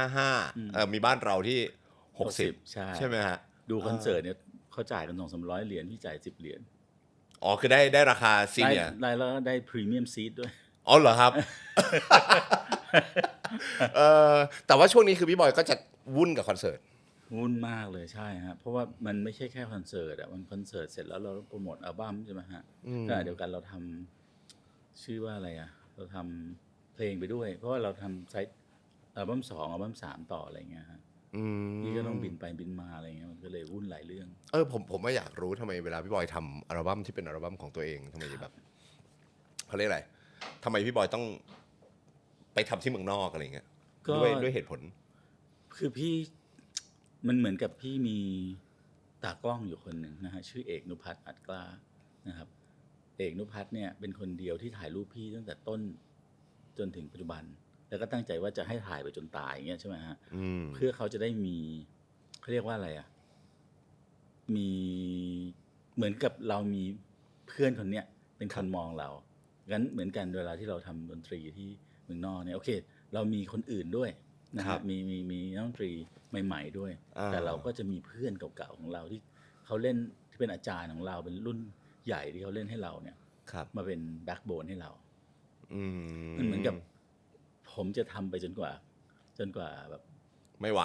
55มีบ้านเราที่60ใช่ไหมฮะดูคอนเสิร์ตเนี่ยเขาจ่ายกัน200-300เหรียญพี่จ่าย10เหรียญคือได้ราคาซีเนียร์ได้แล้วได้พรีเมียมซีทด้วยเหรอครับแต่ว่าช่วงนี้คือพี่บอยก็จะวุ่นกับคอนเสิร์ตวุ่นมากเลยใช่ครับเพราะว่ามันไม่ใช่แค่คอนเสิร์ตอ่ะมันคอนเสิร์ตเสร็จแล้วเราโปรโมทอัลบั้มใช่ไหมฮะขณะเดียวกันเราทำชื่อว่าอะไรอ่ะเราทำเพลงไปด้วยเพราะว่าเราทำไซต์อัลบั้ม2อัลบั้ม3ต่ออะไรเงี้ยฮะนี่ก็ต้องบินไปบินมาอะไรเงี้ยมันก็เลยวุ่นหลายเรื่องผมไม่อยากรู้ทำไมเวลาพี่บอยทำอัลบั้มที่เป็นอัลบั้มของตัวเองทำไมแบบเขาเรียกอะไรทำไมพี่บอยต้องไปทำที่เมืองนอกอะไรเงี้ยด้วยเหตุผลคือพี่มันเหมือนกับพี่มีตากล้องอยู่คนหนึ่งนะฮะชื่อเอกนุพัฒน์อัดกล้านะครับเอกนุพัฒน์เนี่ยเป็นคนเดียวที่ถ่ายรูปพี่ตั้งแต่ต้นจนถึงปัจจุบันแล้วก็ตั้งใจว่าจะให้ถ่ายไปจนตายอย่างเงี้ยใช่ไหมฮะเพื่อเขาจะได้มีเขาเรียกว่าอะไรอ่ะมีเหมือนกับเรามีเพื่อนคนเนี้ยเป็นคนมองเรางั้นเหมือนกันเวลาที่เราทำดนตรีที่เมืองนอกเนี่ยโอเคเรามีคนอื่นด้วยนะครับมีนักดนตรีใหม่ๆด้วยแต่เราก็จะมีเพื่อนเก่าๆของเราที่เขาเล่นที่เป็นอาจารย์ของเราเป็นรุ่นใหญ่ที่เขาเล่นให้เราเนี่ยมาเป็นแบ็คโบนให้เรามันเหมือนกับผมจะทำไปจนกว่าแบบไม่ไหว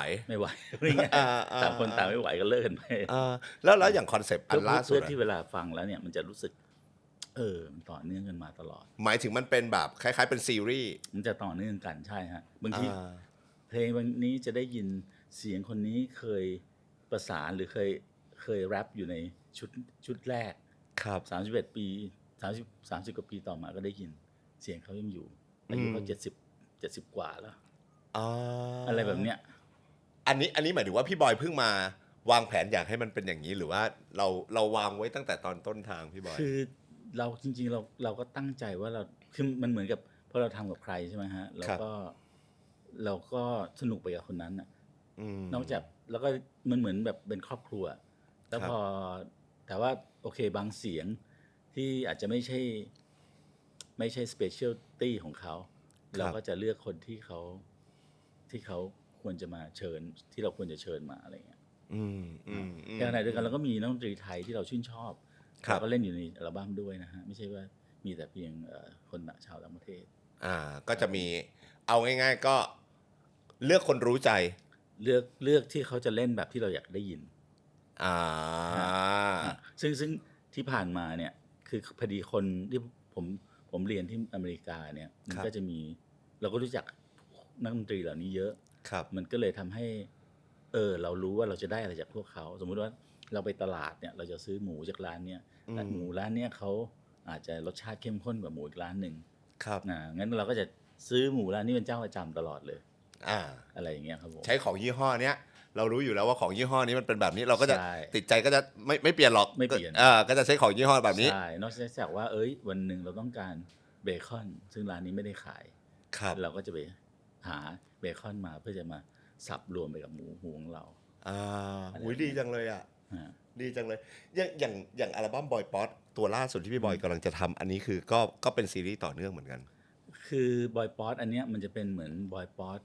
อะไรเงี้ยต่างคนต่างไม่ไหวก็เลิกกันไปแล้วอย่างคอนเซปต์อันล่าสุดที่เวลาฟังแล้วเนี่ยมันจะรู้สึกมันต่อเนื่องกันมาตลอดหมายถึงมันเป็นแบบคล้ายๆเป็นซีรีส์มันจะต่อเนื่องกันใช่ฮะบางทีเพลงวันนี้จะได้ยินเสียงคนนี้เคยประสานหรือเคยแรปอยู่ในชุดแรกครับ31ปี30กว่าปีต่อมาก็ได้ยินเสียงเขายังอยู่อายุเขา70กว่าแล้วอะไรแบบเนี้ยอันนี้หมายถึงว่าพี่บอยเพิ่งมาวางแผนอยากให้มันเป็นอย่างนี้หรือว่าเราวางไว้ตั้งแต่ตอนต้นทางพี่บอยคือเราจริงๆเราก็ตั้งใจว่าเราคือมันเหมือนกับพอเราทำกับใครใช่ไหมฮะเราก็สนุกไปกับคนนั้นน่ะนอกจากแล้วก็มันเหมือนแบบเป็นครอบครัวแล้วพอแต่ว่าโอเคบางเสียงที่อาจจะไม่ใช่ specialty ของเขาเราก็จะเลือกคนที่เขาควรจะมาเชิญที่เราควรจะเชิญมาอะไรเงี้ยอย่างไรด้วยกันเราก็มีนักดนตรีไทยที่เราชื่นชอบเราก็เล่นอยู่ในอัลบั้มด้วยนะฮะไม่ใช่ว่ามีแต่เพียงคนชาวต่างประเทศก็จะมีเอาง่ายๆก็เลือกคนรู้ใจเลือกที่เขาจะเล่นแบบที่เราอยากได้ยินซึ่งที่ผ่านมาเนี่ยคือพอดีคนที่ผมเรียนที่อเมริกาเนี่ยมันก็จะมีเราก็รู้จักนักดนตรีเหล่านี้เยอะมันก็เลยทำให้เรารู้ว่าเราจะได้อะไรจากพวกเขาสมมุติว่าเราไปตลาดเนี่ยเราจะซื้อหมูจากร้านเนี้ยแต่หมูร้านเนี้ยเขาอาจจะรสชาติเข้มข้นกว่าหมูอีกร้านนึงงั้นเราก็จะซื้อหมูร้านนี้เป็นเจ้าประจำตลอดเลยอะไรอย่างเงี้ยครับผมใช้ของยี่ห้อเนี้ย เรารู้อยู่แล้วว่าของยี่ห้อนี้มันเป็นแบบนี้เราก็จะ ใช่ ติดใจก็จะไม่เปลี่ยนหรอก ไม่เปลี่ยน ก็จะใช้ของยี่ห้อแบบนี้ ใช่นอกจากว่าวันหนึ่งเราต้องการเบคอนซึ่งร้านนี้ไม่ได้ขาย ครับ เราก็จะไปหาเบคอนมาเพื่อจะมาสับรวมไปกับหมูของเรา หุยดีจังเลยอ่ะ ดีจังเลยอย่างอัลบั้มบอยป๊อตตัวล่าสุดที่พี่บอยกำลังจะทำอันนี้คือก็เป็นซีรีส์ต่อเนื่องเหมือนกัน คือบอยป๊อตอันเนี้ยมันจะเป็นเหมือนบอยป๊อต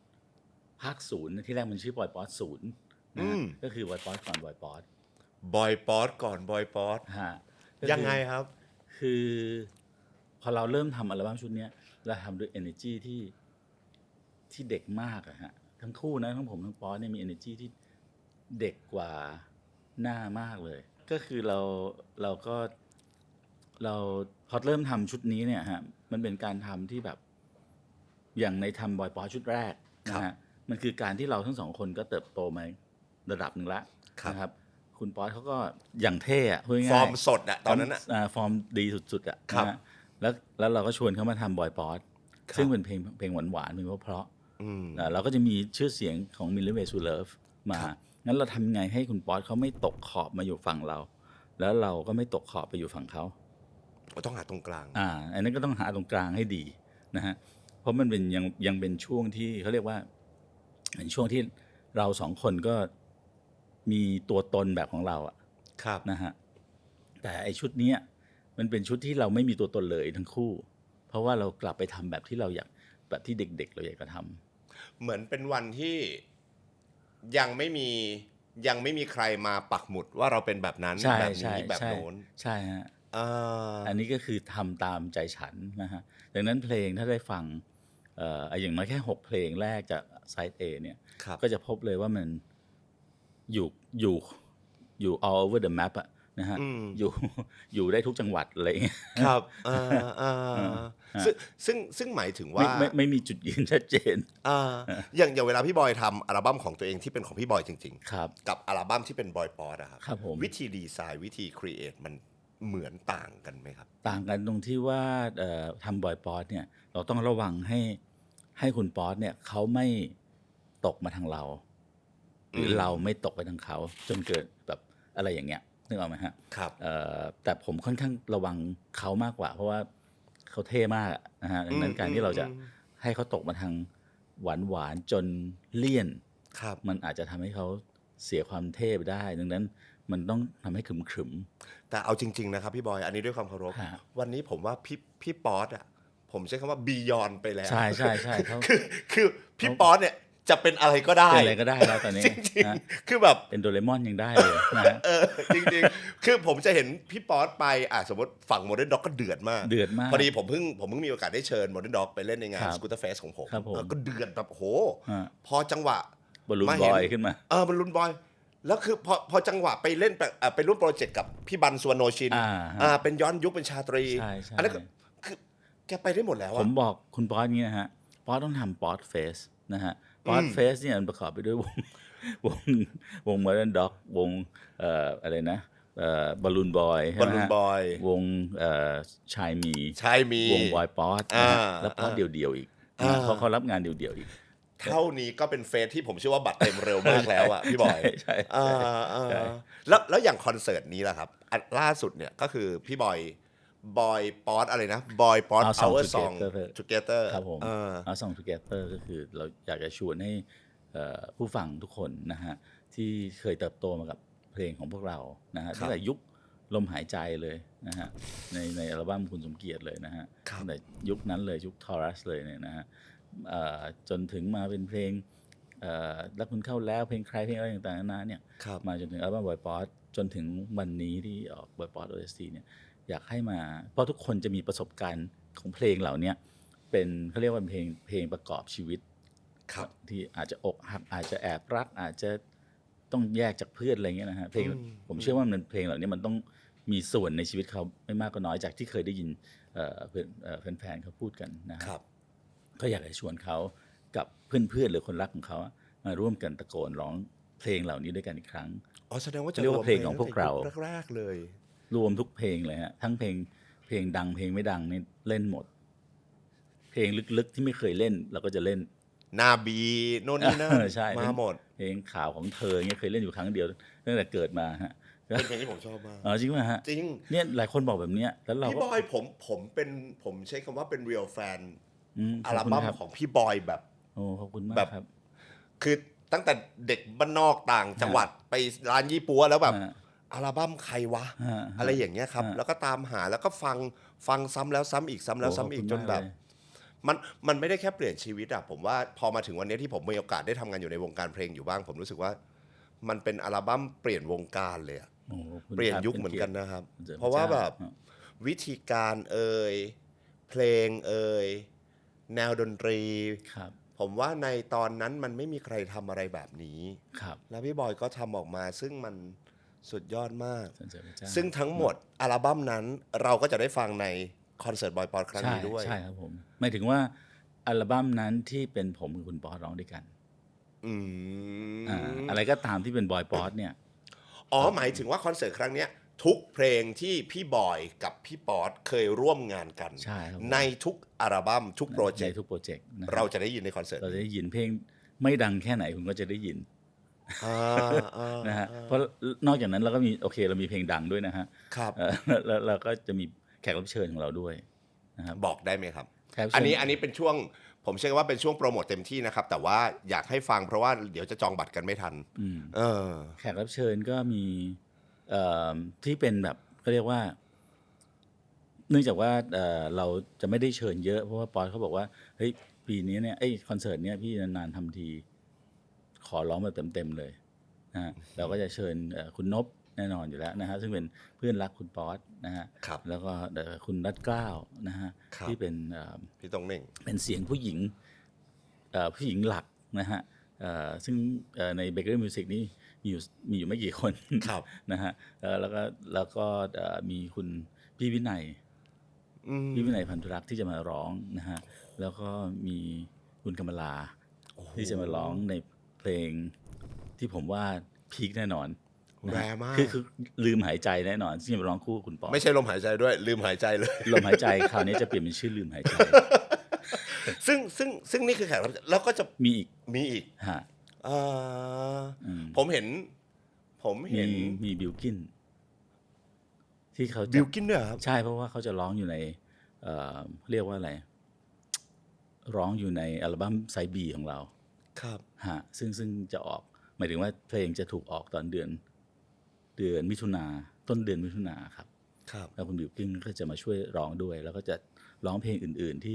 ภาคศูนย์ที่แรกมันชื่อบอยป๊อตศูนย์นะฮะก็คือบอยป๊อตก่อนบอยป๊อต บอยป๊อตก่อนบอยป๊อต ฮะ ยังไงครับ คือพอเราเริ่มทำอัลบั้มชุดเนี้ยเราทำด้วย energy ที่เด็กมากอะฮะทั้งคู่นะทั้งผมทั้งป๊อตเนี่ยมี energy ที่เด็กกว่าหน้ามากเลย ก็คือเราก็เราพอเริ่มทำชุดนี้เนี่ยฮะมันเป็นการทำที่แบบอย่างในทำบอยป๊อตชุดแรกนะฮะมันคือการที่เราทั้งสองคนก็เติบโตมาระดับหนึ่งแล้วนะครับคุณป๊อตเขาก็อย่างเท่อะพูดง่ายๆ ฟอร์มสดอะตอนนั้นอะ ฟอร์มดีสุดๆอะ ครับ นะฮะแล้วเราก็ชวนเขามาทำบอยป๊อตซึ่งเป็นเพลงหวานๆเพลงเพราะเราก็จะมีชื่อเสียงของ Million Ways to Love มางั้นเราทำไงให้คุณป๊อตเขาไม่ตกขอบมาอยู่ฝั่งเราแล้วเราก็ไม่ตกขอบไปอยู่ฝั่งเขาต้องหาตรงกลาง อันนั้นก็ต้องหาตรงกลางให้ดีนะฮะเพราะมันเป็นยังเป็นช่วงที่เขาเรียกว่าเป็นช่วงที่เราสองคนก็มีตัวตนแบบของเราอะนะฮะแต่ไอชุดนี้มันเป็นชุดที่เราไม่มีตัวตนเลยทั้งคู่ เพราะว่าเรากลับไปทำแบบที่เราอยากแบบที่เด็กๆเราอยากจะทำเหมือนเป็นวันที่ยังไม่มีใครมาปักหมุดว่าเราเป็นแบบนั้นแบบนี้แบบโน้นใช่ฮะอันนี้ก็คือทำตามใจฉันนะฮะดังนั้นเพลงถ้าได้ฟังอย่างน้อยแค่6เพลงแรกจากไซต์ A เนี่ยก็จะพบเลยว่ามันอยู่ all over the map อะนะฮะอยู่ได้ทุกจังหวัดอะไรอย่างเงี้ยครับซึ่งหมายถึงว่าไม่มีจุดยืนชัดเจนอย่างเวลาพี่บอยทำอัลบั้มของตัวเองที่เป็นของพี่บอยจริงๆกับอัลบั้มที่เป็นบอยป๊อตอะครับวิธีดีไซน์วิธีครีเอทมันเหมือนต่างกันไหมครับต่างกันตรงที่ว่าทำบอยป๊อตเนี่ยเราต้องระวังให้คุณป๊อตเนี่ยเขาไม่ตกมาทางเราหรือเราไม่ตกไปทางเขาจนเกิดแบบอะไรอย่างเงี้ยนึกออกไหมฮะครับแต่ผมค่อนข้างระวังเขามากกว่าเพราะว่าเขาเท่มากนะฮะดังนั้นการที่เราจะให้เขาตกมาทางหวานจนเลี่ยนมันอาจจะทำให้เขาเสียความเท่ไปได้ดังนั้นมันต้องทำให้ขรึมแต่เอาจริงๆนะครับพี่บอยอันนี้ด้วยความเคารพวันนี้ผมว่าพี่ป๊อตอ่ะผมใช้คำว่าบียอนไปแล้วใช่คือพี่ป๊อตเนี่ยจะเป็นอะไรก็ได้เป็นอะไรก็ได้แล้วตอนนี้จริงๆคือแบบเป็นโดเรมอนยังได้เลยนะจริงๆคือผมจะเห็นพี่ป๊อตไปสมมติฝั่งโมเดิร์นด็อกก็เดือดมากพอดีผมเพิ่งมีโอกาสได้เชิญโมเดิร์นด็อกไปเล่นในงานสกูตเตอร์เฟสของผมก็เดือดแบบโหพอจังหวะบอลลูนบอยขึ้นมาบอลลูนบอยแล้วคือพอจังหวะไปเล่นไปร่วมโปรเจกต์กับพี่บันสวนโนชินเป็นย้อนยุคเป็นชาตรีอันนั้นคือแกไปได้หมดแล้วผมบอกคุณป๊อตงี้นะฮะป๊อตต้องทำป๊อตเฟสนะฮะป๊อตเฟสเนี่ยมันประกอบไปด้วยวงโมเดิร์นด็อกวงอะไรนะบอลลูนบอยวงชายมีวงบอยป๊อตแล้วป๊อตเดี่ยวๆอีกเพราะเขารับงานเดี่ยวๆอีกเท่านี้ก็เป็นเฟสที่ผมเชื่อว่าบัตรเต็มเร็วมากแล้วอ่ะพี่บอยใช่แล้วอย่างคอนเสิร์ตนี้ล่ะครับล่าสุดเนี่ยก็คือพี่บอยป๊อตอะไรนะบอยป๊อตเอาซองทูเกเตอร์ครับผมเอาซองทูเกเตอร์ก็คือเราอยากจะชวนให้ผู้ฟังทุกคนนะฮะที่เคยเติบโตมากับเพลงของพวกเรานะฮะตั้งแต่ยุคลมหายใจเลยนะฮะในอัลบั้มคุณสมเกียรติเลยนะฮะตั้งแต่ยุคนั้นเลยยุคทอรัสเลยเนี่ยนะฮะจนถึงมาเป็นเพลงรักคุณเข้าแล้วเพลงใครเพลงอะไรต่างๆนานาเนี่ยมาจนถึงอัลบั้มบอยป๊อตจนถึงวันนี้ที่ออกบอยป๊อต OST เนี่ยอยากให้มาเพราะทุกคนจะมีประสบการณ์ของเพลงเหล่านี้เป็นเขาเรียกว่าเพลงประกอบชีวิตที่อาจจะอกหักอาจจะแอบรักอาจจะต้องแยกจากเพื่อนอะไรเงี้ยนะฮะเพลงผมเชื่อว่ามันเพลงเหล่านี้มันต้องมีส่วนในชีวิตเขาไม่มากก็น้อยจากที่เคยได้ยินแฟนๆเขาพูดกันนะครับก็อยากให้ชวนเขากับเพื่อนๆหรือคนรักของเขามาร่วมกันตะโกนร้องเพลงเหล่านี้ด้วยกันอีกครั้งแสดงว่าจะเรียกว่าเพลงของพวกเราแรกๆเลยรวมทุกเพลงเลยฮะทั้งเพลงดังเพลงไม่ดังนี่เล่นหมดเพลงลึกๆที่ไม่เคยเล่นเราก็จะเล่น นาบีโน่นนี่นั่น ใช่ มาหมด เพลงข่าวของเธอเนี่ยเคยเล่นอยู่ครั้งเดียวตั้งแต่เกิดมาฮะ เป็นเพลงที่ผมชอบมาก จริงไหมฮะ จริง เนี่ยหลายคนบอกแบบเนี้ยแล้วเรา พี่ ก็ บอยผมใช้คำว่าเป็น real fan ข อั บ ล คุณ บั้ม ครับ ของพี่บอยแบบ โอ้ขอบคุณมาก แบบ ครับ คือตั้งแต่เด็กบ้านนอกต่างจังหวัดไปร้านยี่ปัวแล้วแบบ ฮะ อัลบั้มใครวะ ฮะ อะไรอย่างเงี้ยครับ ฮะ แล้วก็ตามหาแล้วก็ฟังซ้ำแล้วซ้ำอีกซ้ำแล้วซ้ำอีกจนแบบ มันไม่ได้แค่เปลี่ยนชีวิตอะผมว่าพอมาถึงวันนี้ที่ผมมีโอกาสได้ทำงานอยู่ในวงการเพลงอยู่บ้าง ผมรู้สึกว่ามันเป็นอัลบั้มเปลี่ยนวงการเลยอะ โอ้ขอบคุณ เปลี่ยน ครับ ยุคเหมือนกันนะครับ ป็กียติ เพราะว่าแบบ ฮะ วิธีการเพลงแนวดนตรี ครับ ผมว่าในตอนนั้นมันไม่มีใครทำอะไรแบบนี้ ครับ แล้วพี่บอยก็ทำออกมาซึ่งมันสุดยอดมาก สรรเสริญพระเจ้า ซึ่งทั้งหมดอัลบั้มนั้นเราก็จะได้ฟังในคอนเสิร์ตบอยปอดครั้งนี้ด้วย ใช่ครับผมหมายถึงว่าอัลบั้มนั้นที่เป็นผมกับคุณป๊อตร้องด้วยกัน อืม อะไรก็ตามที่เป็นบอยป๊อตเนี่ย อ๋อหมายถึงว่าคอนเสิร์ตครั้งเนี้ยทุกเพลงที่พี่บอยกับพี่ป๊อดเคยร่วมงานกัน ใช่ครับผม ในทุกอัลบั้มทุกโปรเจ ใน กต์ ทุกโปรเจกต์นะ เราจะได้ยินในคอนเสิร์ต เราจะได้ยินเพลงไม่ดังแค่ไหนคุณก็จะได้ยิน นะฮะเพราะนอกจากนั้นเราก็มีโอเคเรามีเพลงดังด้วยนะฮะ ครับ แล้วเราก็จะมีแขกรับเชิญของเราด้วยนะครับ บอกได้ไหมครับ แขกรับเชิญ อันนี้เป็นช่วงผมเชื่อว่าเป็นช่วงโปรโมทเต็มที่นะครับ แต่ว่าอยากให้ฟังเพราะว่าเดี๋ยวจะจองบัตรกันไม่ทันเออ แขกรับเชิญก็มีที่เป็นแบบก็เรียกว่า เนื่องจากว่าเราจะไม่ได้เชิญเยอะเพราะว่าปอยเขาบอกว่าเฮ้ยปีนี้เนี่ยคอนเสิร์ตเนี้ยพี่นานๆทำทีขอร้องแบบเต็มๆเลยนะฮะเราก็จะเชิญคุณนพแน่นอนอยู่แล้วนะฮะซึ่งเป็นเพื่อนรักคุณป๊อตนะฮะ ครับ แล้วก็คุณรัตเกล้านะฮะ ครับ ที่เป็น พี่ตงเน่ง เป็นเสียงผู้หญิงผู้หญิงหลักนะฮะซึ่งในเบเกอรี่มิวสิกนี่มีอยู่ไม่กี่คน ครับ นะฮะแล้วก็มีคุณพี่วินัยพันธุรักษ์ที่จะมาร้องนะฮะแล้วก็มีคุณกำมลาที่จะมาร้องในเพลงที่ผมว่าพีคแน่นอนนะ แร ฮะ มาก คือลืมหายใจแน่นอนที่จะมาร้องคู่กับคุณปอ ไม่ใช่ลมหายใจด้วย ลืมหายใจเลย ลมหายใจคราวนี้จะเปลี่ยนเป็นชื่อลืมหายใจ ซึ่งนี่คือแขกรับเชิญแล้วก็จะ มีอีก มีอีก ฮะ ผมเห็น มีบิลกินที่เขาจะ บิลกินด้วยเหรอครับ ใช่เพราะว่าเขาจะร้องอยู่ในเรียกว่าอะไร ร้องอยู่ในอัลบั้มไซบีของเรา ครับ ฮะซึ่งจะออกหมายถึงว่าเพลงจะถูกออกตอนเดือนมิถุนาต้นเดือนมิถุนาครับ ครับ แล้วคุณบิวกิ้งก็จะมาช่วยร้องด้วย แล้วก็จะร้องเพลงอื่นๆ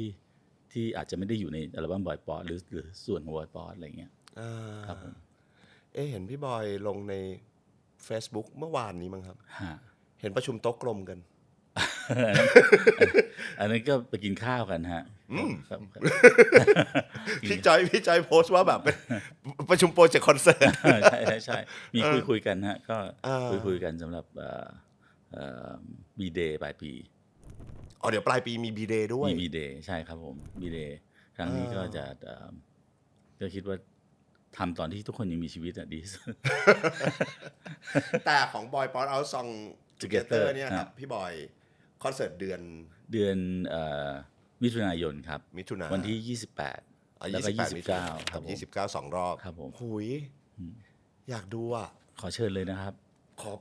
ที่อาจจะไม่ได้อยู่ในอัลบั้มบอยปอดหรือส่วนของบอยปอดอะไรเงี้ยครับผม เห็นพี่บอยลงใน Facebook เมื่อวานนี้มั้งครับ ฮะ เห็นประชุมโต๊ะกลมกัน อันนั้นก็ไปกินข้าวกันฮะครับ พี่จอยโพสต์ว่าแบบเป็นประชุมโปรเจกต์คอนเสิร์ต ใช่มีคุยกันฮะก็คุยกันสำหรับบีเดย์ปลายปี อ๋อเดี๋ยวปลายปีมีบีเดย์ด้วย มีบีเดย์ใช่ครับผมบีเดย์ครั้งนี้ก็จะก็คิดว่าทำตอนที่ทุกคนยังมีชีวิตดีที่สุด แต่ของบอยป๊อตเอาซอง Together เนี่ยครับ พี่บอยคอนเสิร์ตเดือน มิถุนายนครับ มิถุนา วันที่ 28 แล้วก็ 29 ครับผม 29 2 รอบ ครับผม หุยอยากดูอ่ะ ขอเชิญเลยนะครับ ขอ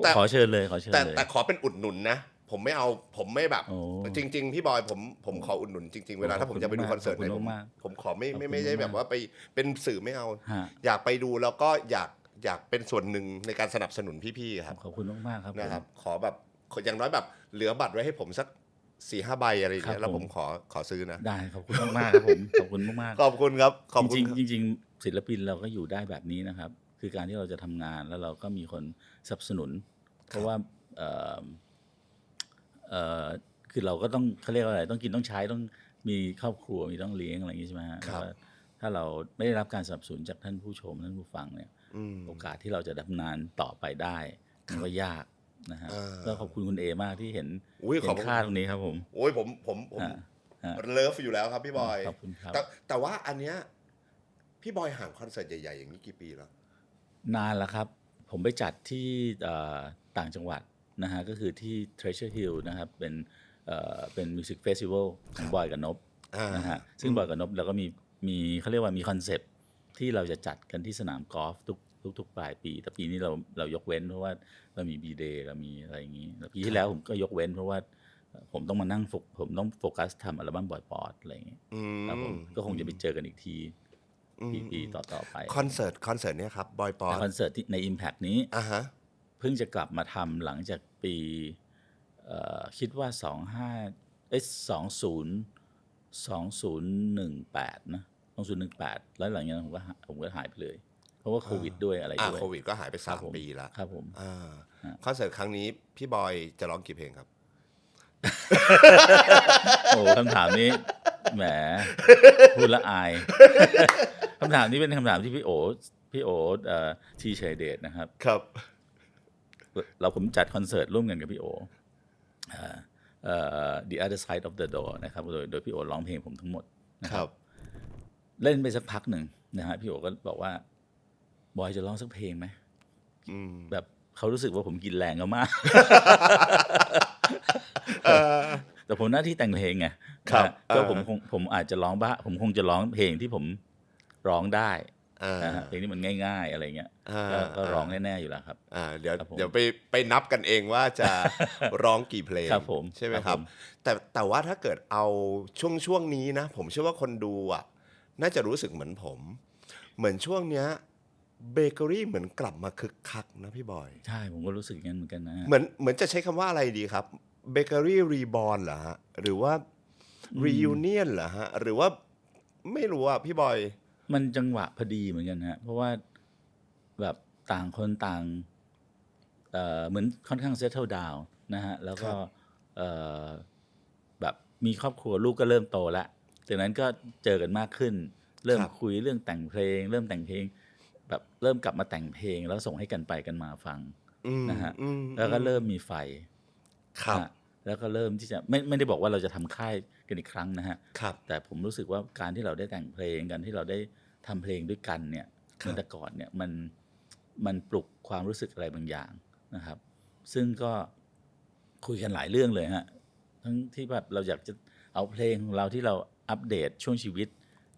แต่ ขอเชิญเลย แต่ขอเป็นอุดหนุนนะ ผมไม่แบบ โอ้ จริง ๆ พี่บอยผมขออุดหนุนจริง ๆ เวลาถ้าผมจะไปดูคอนเสิร์ตไหน ขอบคุณมาก ผมขอไม่ ขอบคุณ ใช่ มาก แบบว่าไปเป็นสื่อไม่เอา ฮะ อยากไปดูแล้วก็อยากเป็นส่วนหนึ่งในการสนับสนุนพี่ๆครับ ขอบคุณมากๆครับผม นะครับ ขอแบบอย่างน้อยแบบเหลือบัตรไว้ให้ผมสัก 4-5 ใบอะไรอย่างเงี้ ครั ย บ แล้วผมขอซื้อนะ ได้ขอบคุณมากๆครับผมขอบคุณมากๆ ขอบคุณครับขอบคุณ จริงๆจริงๆศิลปินเราก็อยู่ได้แบบนี้นะครับ คือการที่เราจะทำงานแล้วเราก็มีคนสนับสนุน เพราะว่าคือเราก็ต้องเขาเรียกว่าอะไรต้องกินต้องใช้ต้องมีครอบครัวมีต้องเลี้ยงอะไรอย่างนี้ใช่ไหมฮะ ครับ แล้วถ้าเราไม่ได้รับการสนับสนุนจากท่านผู้ชมท่านผู้ฟังเนี่ยโอกาสที่เราจะดำเนินต่อไปได้มันก็ยากนะฮะก็ขอบคุณคุณเอมากที่เห็น อุ้ยขอบ ค่าตรงนี้ครับผม โอ้ยผมเลิฟอยู่แล้วครับพี่บอย ขอบคุณครับ แต่ว่าอันเนี้ยพี่บอยห่างคอนเสิร์ตใหญ่ๆอย่างนี้กี่ปีแล้ว นานแล้วครับ ผมไปจัดที่ต่างจังหวัดนะฮะก็คือที่ Treasure Hill นะครับเป็นมิวสิกเฟสติวัลของบอยกับนบนะฮะซึ่งบอยกับนบเราก็มี มีเขาเรียกว่ามีคอนเซปต์ที่เราจะจัดกันที่สนามกอล์ฟทุกปลายปีแต่ปีนี้เรายกเว้นเพราะว่าเรามีบีเดย์เรามีอะไรอย่างนี้แล้วปีที่แล้วผมก็ยกเว้นเพราะว่าผมต้องมานั่งผมต้องโฟกัสทำอัลบั้มบอยป๊อดอะไรอย่างนี้ครับผมก็คงจะไปเจอกันอีกทีปีต่อไปคอนเสิร์ตเนี่ยครับบอยป๊อดคอนเสิร์ตที่ใน Impact นี้เพิ่งจะกลับมาทำหลังจากปีคิดว่า2018นะ2018แล้วหลังจากนั้นผมก็หายไปเลยเพราะว่าโควิดด้วยอะไรด้วยโควิดก็หายไป3 ปีแล้วครับผมคอนเสิร์ตครั้งนี้พี่บอยจะร้องกี่เพลงครับ โอ้คำถามนี้แหมพูดละอายคำถามนี้เป็นคำถามที่พี่โอทีชัยเดชนะครับครับผมจัดคอนเสิร์ตร่วมกันกับพี่โอThe Other Side of the Door นะครับโดยพี่โอร้องเพลงผมทั้งหมดนะครับเล่นไปสักพักหนึ่งนะฮะพี่โอก็บอกว่าบอยจะร้องสักเพลงไหมแบบเขารู้สึกว่าผมกินแรงเขามากแต่ผมหน้าที่แต่งเพลงไงก็ผมอาจจะร้องบ้าผมคงจะร้องเพลงที่ผมร้องได้เพลงที่มันง่ายๆอะไรเงี้ยก็ร้องแน่ๆอยู่แล้วครับเดี๋ยวไปนับกันเองว่าจะร้องกี่เพลงใช่ไหมครับแต่ว่าถ้าเกิดเอาช่วงนี้นะผมเชื่อว่าคนดูน่าจะรู้สึกเหมือนผมเหมือนช่วงเนี้ยเบเกอรี่เหมือนกลับมาคึกคักนะพี่บอยใช่ผมก็รู้สึกอย่างนั้นเหมือนกันนะเหมือนจะใช้คำว่าอะไรดีครับเบเกอรี่รีบอร์นเหรอฮะหรือว่ารียูเนียนเหรอฮะหรือว่าไม่รู้พี่บอยมันจังหวะพอดีเหมือนกันฮะเพราะว่าแบบต่างคนต่างเหมือนค่อนข้างเซตเทิลดาวน์นะฮะแล้วก็แบบมีครอบครัวลูกก็เริ่มโตแล้วจากนั้นก็เจอกันมากขึ้นเริ่มคุยเรื่องแต่งเพลงเริ่มแต่งเพลงแบบเริ่มกลับมาแต่งเพลงแล้วส่งให้กันไปกันมาฟังนะฮะแล้วก็เริ่มมีไฟแล้วก็เริ่มที่จะไม่ได้บอกว่าเราจะทำค่ายกันอีกครั้งนะฮะแต่ผมรู้สึกว่าการที่เราได้แต่งเพลงกันที่เราได้ทำเพลงด้วยกันเนี่ยเมื่อแต่ก่อนเนี่ยมันปลุกความรู้สึกอะไรบางอย่างนะครับซึ่งก็คุยกันหลายเรื่องเลยฮะทั้งที่แบบเราอยากจะเอาเพลงของเราที่เราอัปเดตช่วงชีวิต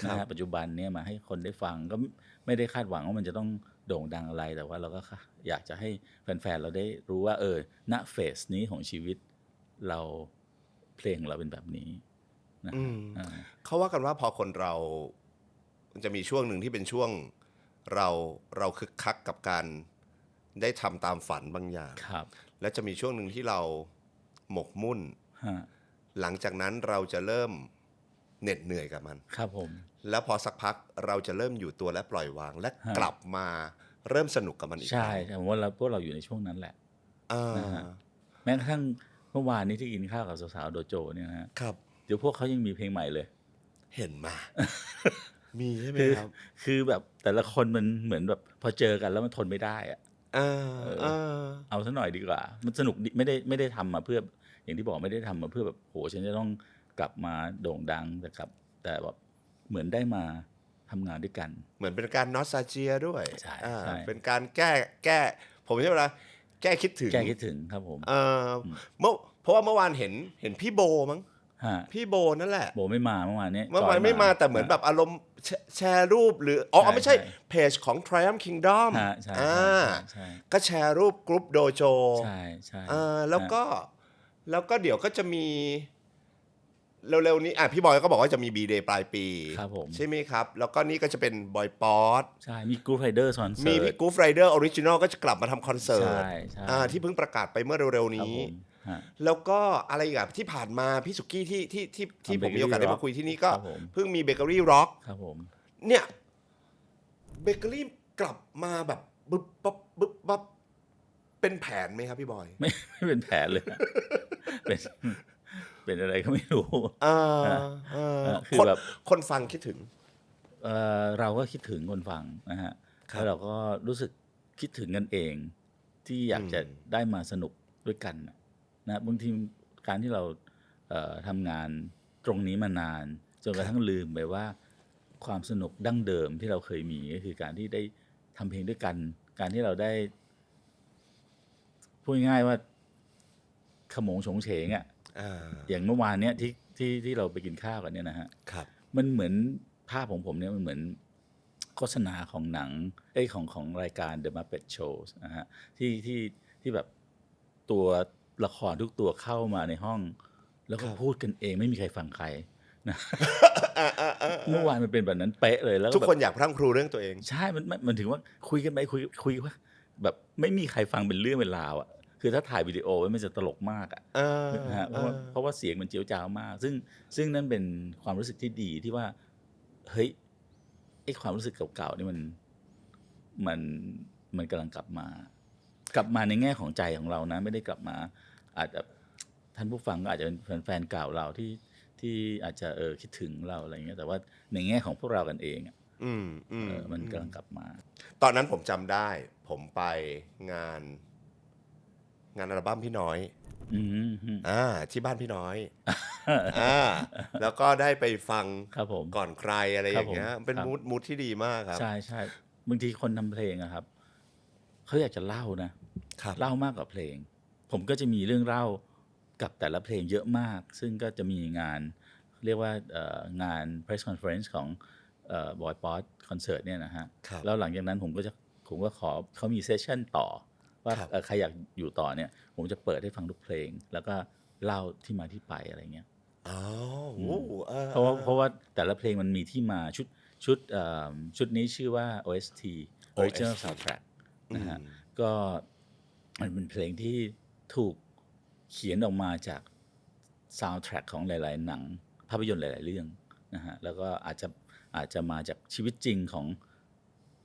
นะฮะปัจจุบันเนี่ยมาให้คนได้ฟังก็ไม่ได้คาดหวังว่ามันจะต้องโด่งดังอะไรแต่ว่าเราก็อยากจะให้แฟนๆเราได้รู้ว่าณเฟสนี้ของชีวิตเราเพลงเราเป็นแบบนี้นะเขาว่ากันว่าพอคนเราจะมีช่วงหนึ่งที่เป็นช่วงเราคึกคักกับการได้ทำตามฝันบางอย่างและจะมีช่วงหนึ่งที่เราหมกมุ่นหลังจากนั้นเราจะเริ่มเหน็ดเหนื่อยกับมันครับผมแล้วพอสักพักเราจะเริ่มอยู่ตัวและปล่อยวางและกลับมาเริ่มสนุกกับมันอีกใช่ผมว่าพวกเราอยู่ในช่วงนั้นแหละแม้กระทั่งเมื่อวานนี้ที่กินข้าวกับสาวๆโดโจเนี่ยนะครับเดี๋ยวพวกเขายังมีเพลงใหม่เลยเห็นมามีใช่ไหมครับคือแบบแต่ละคนมันเหมือนแบบพอเจอกันแล้วมันทนไม่ได้เอาซะหน่อยดีกว่ามันสนุกไม่ได้ทำมาเพื่ออย่างที่บอกไม่ได้ทำมาเพื่อแบบโหฉันจะต้องกลับมาโด่งดังแต่แบบเหมือนได้มาทำงานด้วยกันเหมือนเป็นการนอสตาเจียด้วยใช่เป็นการแก้ผมใช่ไหมล่ะแก้คิดถึงครับผมเพราะว่าเมื่อวานเห็นพี่โบมั้งพี่โบนั่นแหละโบไม่มาเมื่อวานนี้ไม่มาแต่เหมือนแบบอารมณ์แชร์รูปหรือไม่ใช่เพจของ Triumph Kingdom ก็แชร์รูปกรุ๊ปโดโจใช่แล้วก็เดี๋ยวก็จะมีเร็วๆนี้พี่บอยก็บอกว่าจะมี B-Day ปลายปีใช่ไหมครับแล้วก็นี่ก็จะเป็นบอยป๊อดใช่มีกรุ๊ปไรเดอร์คอนเสิร์ตมีพี่กรุ๊ปไรเดอร์ออริจินอลก็จะกลับมาทำคอนเสิร์ตที่เพิ่งประกาศไปเมื่อเร็วๆนี้แล้วก็อะไรอีกที่ผ่านมาพี่สุกี้ที่ผมมีโอกาสได้มาคุยที่นี่ก็เพิ่งมีเบเกอรี่ร็อกเนี่ยเบเกอรี่กลับมาแบบบึ๊บปั๊บเป็นแผนไหมครับพี่บอยไม่เป็นแผนเลยเป็นอะไรก็ไม่รู้คือแบบคนฟังคิดถึงเราก็คิดถึงคนฟังนะฮะแล้วเราก็รู้สึกคิดถึงกันเองที่อยากจะได้มาสนุกด้วยกันนะบางทีการที่เราทำงานตรงนี้มานานจนกระทั่งลืมไปว่าความสนุกดั้งเดิมที่เราเคยมีก็คือการที่ได้ทำเพลงด้วยกันการที่เราได้พูดง่ายว่าขโมงโฉงเฉงอย่างเมื่อวานเนี้ยที่เราไปกินข้าวกันเนี่ยนะฮะมันเหมือน ภาพของผมเนี่ยมันเหมือนโฆษณาของหนังของรายการ The Muppet Show นะฮะที่แบบตัวละครทุกตัวเข้ามาในห้อง แล้วก็พูดกันเองไม่มีใครฟังใครนะเมื่อวานมันเป็นแบบนั้นเป๊ะเลยแล้วทุกคนอยากพรั่งพรูเรื่องตัวเองใช่มันถึงว่าคุยกันไปคุยว่าแบบไม่มีใครฟังเป็นเรื่องเป็นราวอ่ะคือถ้าถ่ายวิดีโอไว้มันจะตลกมากอ่ะนะฮะเพราะว่าเสียงมันเจียวจ้าวมากซึ่งนั่นเป็นความรู้สึกที่ดีที่ว่าเฮ้ยไอ้ความรู้สึกเก่าๆนี่มันกำลังกลับมาในแง่ของใจของเรานะไม่ได้กลับมาอาจจะท่านผู้ฟังก็อาจจะเป็นแฟนเก่าเราที่อาจจะคิดถึงเราอะไรเงี้ยแต่ว่าในแง่ของพวกเรากันเองมันกำลังกลับมาตอนนั้นผมจำได้ผมไปงานอัลบั้มพี่น้อยที่บ้านพี่น้อยแล้วก็ได้ไปฟังก่อนใครอะไรอย่างเงี้ยเป็นมูดที่ดีมากครับใช่ใช่บางทีคนทำเพลงอะครับเขาอยากจะเล่านะเล่ามากกว่าเพลงผมก็จะมีเรื่องเล่ากับแต่ละเพลงเยอะมากซึ่งก็จะมีงานเรียกว่างาน press conference ของBoy Pod Concert เนี่ยนะฮะแล้วหลังจากนั้นผมก็ขอเขามีเซสชั่นต่อว่าใครอยากอยู่ต่อเนี่ยผมจะเปิดให้ฟังทุกเพลงแล้วก็เล่าที่มาที่ไปอะไรเงี้ยเพราะว่าแต่ละเพลงมันมีที่มาชุดนี้ชื่อว่า OST Original Soundtrack นะฮะก็มันเป็นเพลงที่ถูกเขียนออกมาจาก soundtrack ของหลายๆหนังภาพยนตร์หลายๆเรื่องนะฮะแล้วก็อาจจะมาจากชีวิตจริงของ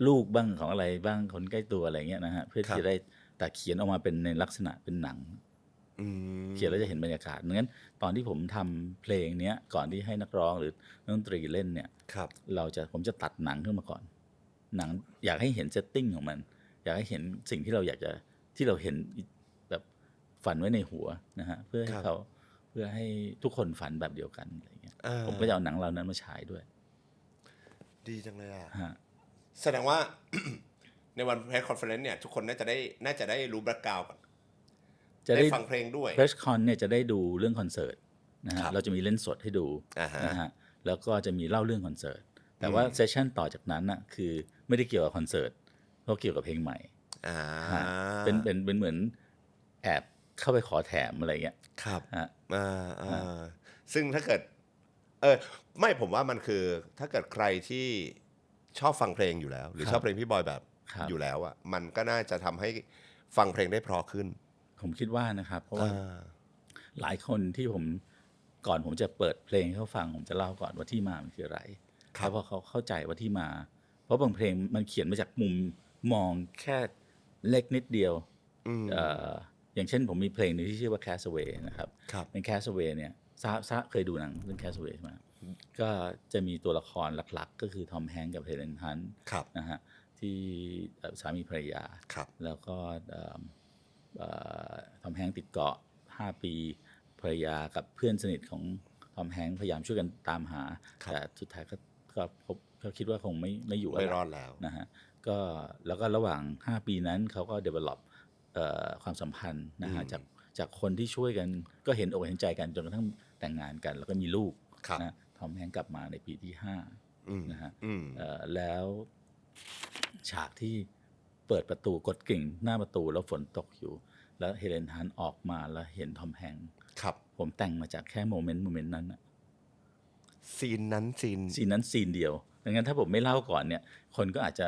ลูกบ้างของอะไรบ้างคนใกล้ตัวอะไรเงี้ยนะฮะเพื่อที่จะได้แต่เขียนออกมาเป็นในลักษณะเป็นหนังเขียนแล้วจะเห็นบรรยากาศงั้นตอนที่ผมทำเพลงเนี้ยก่อนที่ให้นักร้องหรือนักดนตรีเล่นเนี่ยผมจะตัดหนังขึ้นมาก่อนหนังอยากให้เห็นเซตติ้งของมันอยากให้เห็นสิ่งที่เราที่เราเห็นแบบฝันไว้ในหัวนะฮะเพื่อให้ทุกคนฝันแบบเดียวกันอะไรเงี้ยผมก็จะเอาหนังเหล่านั้นมาฉายด้วยดีจังเลยอ่ะแสดงว่า ในวันเพรสคอนเฟอเรนซ์เนี่ยทุกคนน่าจะได้รู้แบ็คกราวด์ก่อนจะได้ฟังเพลงด้วยเพรสคอนเนี่ยจะได้ดูเรื่องคอนเสิร์ตนะฮะเราจะมีเล่นสดให้ดูนะฮะแล้วก็จะมีเล่าเรื่องคอนเสิร์ตแต่ว่าเซสชั่นต่อจากนั้นน่ะคือไม่ได้เกี่ยวกับคอนเสิร์ตเพราะเกี่ยวกับเพลงใหม่เป็นเหมือนแอบเข้าไปขอแถมอะไรเงี้ยครับซึ่งถ้าเกิดไม่ผมว่ามันคือถ้าเกิดใครที่ชอบฟังเพลงอยู่แล้วหรือชอบเพลงพี่บอยแบบอยู่แล้วอ่ะมันก็น่าจะทำให้ฟังเพลงได้เพราะขึ้นผมคิดว่านะครับเพราะว่าหลายคนที่ก่อนผมจะเปิดเพลงให้เขาฟังผมจะเล่าก่อนว่าที่มามันคืออะไรแล้วพอเขาเข้าใจว่าที่มาเพราะบางเพลงมันเขียนมาจากมุมมองแค่เล็กนิดเดียวอย่างเช่นผมมีเพลงนึงที่ชื่อว่า Castaway นะครับใน Castaway เนี่ยซะเคยดูหนังเรื่อง Castaway มาก็จะมีตัวละครหลักๆก็คือทอมแฮงค์กับเฮเลนฮันต์นะฮะที่สามีภรรยาแล้วก็ทอมแฮงค์ติดเกาะ5 ปีภรรยากับเพื่อนสนิทของทอมแฮงค์พยายามช่วยกันตามหาแต่สุดท้ายก็พบเขาคิดว่าคงไม่อยู่ไม่รอดแล้วนะฮะแล้วก็ระหว่าง5 ปีนั้นเขาก็ develop ความสัมพันธ์นะฮะจากคนที่ช่วยกันก็เห็นอกเห็นใจกันจนกระทั่งแต่งงานกันแล้วก็มีลูกนะทอมแฮงค์กลับมาในปีที่5นะฮะแล้วฉากที่เปิดประตูกดกิ่งหน้าประตูแล้วฝนตกอยู่แล้วเฮเลนฮันต์ออกมาแล้วเห็นทอมแฮงค์ผมแต่งมาจากแค่โมเมนต์นั้นนะซีนนั้นซีนเดียวดังนั้นถ้าผมไม่เล่าก่อนเนี่ยคนก็อาจจะ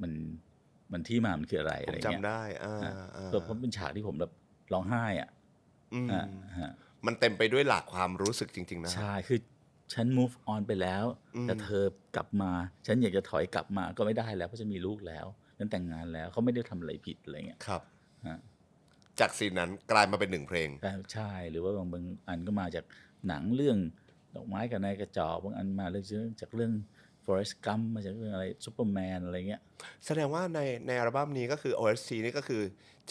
มันที่มามันคืออะไรผมจำได้เพราะเป็นฉากที่ผมแบบร้องไห้อ่ะมันเต็มไปด้วยหลากความรู้สึกจริงๆนะใช่คือฉัน move on ไปแล้วแต่เธอกลับมาฉันอยากจะถอยกลับมาก็ไม่ได้แล้วเพราะฉันมีลูกแล้วฉันแต่งงานแล้วเขาไม่ได้ทำอะไรผิดอะไรเงี้ยครับจากซีนนั้นกลายมาเป็น1 เพลงใช่หรือว่าบางอันก็มาจากหนังเรื่องดอกไม้กับนายกระจอกบางอันมาจากเรื่อง Forrest Gump มาจากเรื่องอะไรซูเปอร์แมนอะไรเงี้ยแสดงว่าในอัลบั้มนี้ก็คือ OST นี่ก็คือ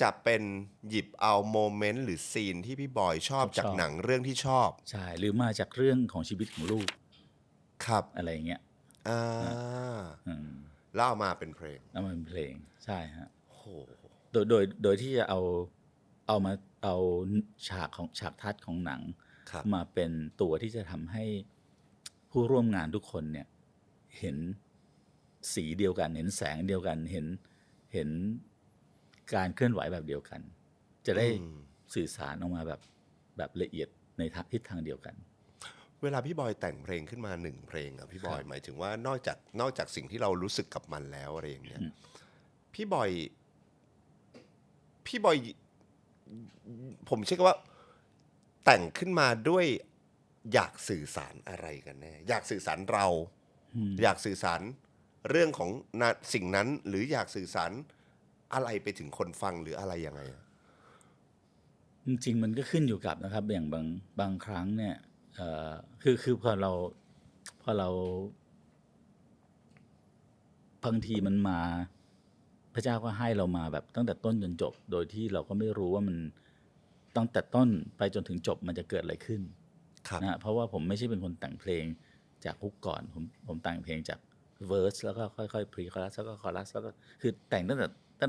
จะเป็นหยิบเอาโมเมนต์หรือซีนที่พี่บอยชอบจากหนังเรื่องที่ชอบใช่หรือมาจากเรื่องของชีวิตของลูกครับอะไรเงี้ยแล้วเอามาเป็นเพลงใช่ฮะโดยที่จะเอาฉากทัศน์ของหนังมาเป็นตัวที่จะทำให้ผู้ร่วมงานทุกคนเนี่ย เห็นสีเดียวกันเห็นแสงเดียวกันเห็นการเคลื่อนไหวแบบเดียวกัน จะได้สื่อสารออกมาแบบละเอียดในทิศทางเดียวกันเวลาพี่บอยแต่งเพลงขึ้นมา1เพลงอะพี่บอยหมายถึงว่านอกจากสิ่งที่เรารู้สึกกับมันแล้วอะไรอย่างเงี้ยพี่บอยผมเชื่อว่าแต่งขึ้นมาด้วยอยากสื่อสารอะไรกันแน่อยากสื่อสารเราอยากสื่อสารเรื่องของสิ่งนั้นหรืออยากสื่อสารอะไรไปถึงคนฟังหรืออะไรยังไงจริงๆมันก็ขึ้นอยู่กับนะครับอย่างบางครั้งเนี่ยคือพอเราบางทีมันมาพระเจ้าก็ให้เรามาแบบตั้งแต่ต้นจนจบโดยที่เราก็ไม่รู้ว่ามันตั้งแต่ต้นไปจนถึงจบมันจะเกิดอะไรขึ้นนะเพราะว่าผมไม่ใช่เป็นคนแต่งเพลงจากฮุกก่อนผมแต่งเพลงจากเวอร์สแล้วก็ค่อยๆพรีคอรัสแล้วก็คอรัสแล้วก็คือแต่งตั้งแ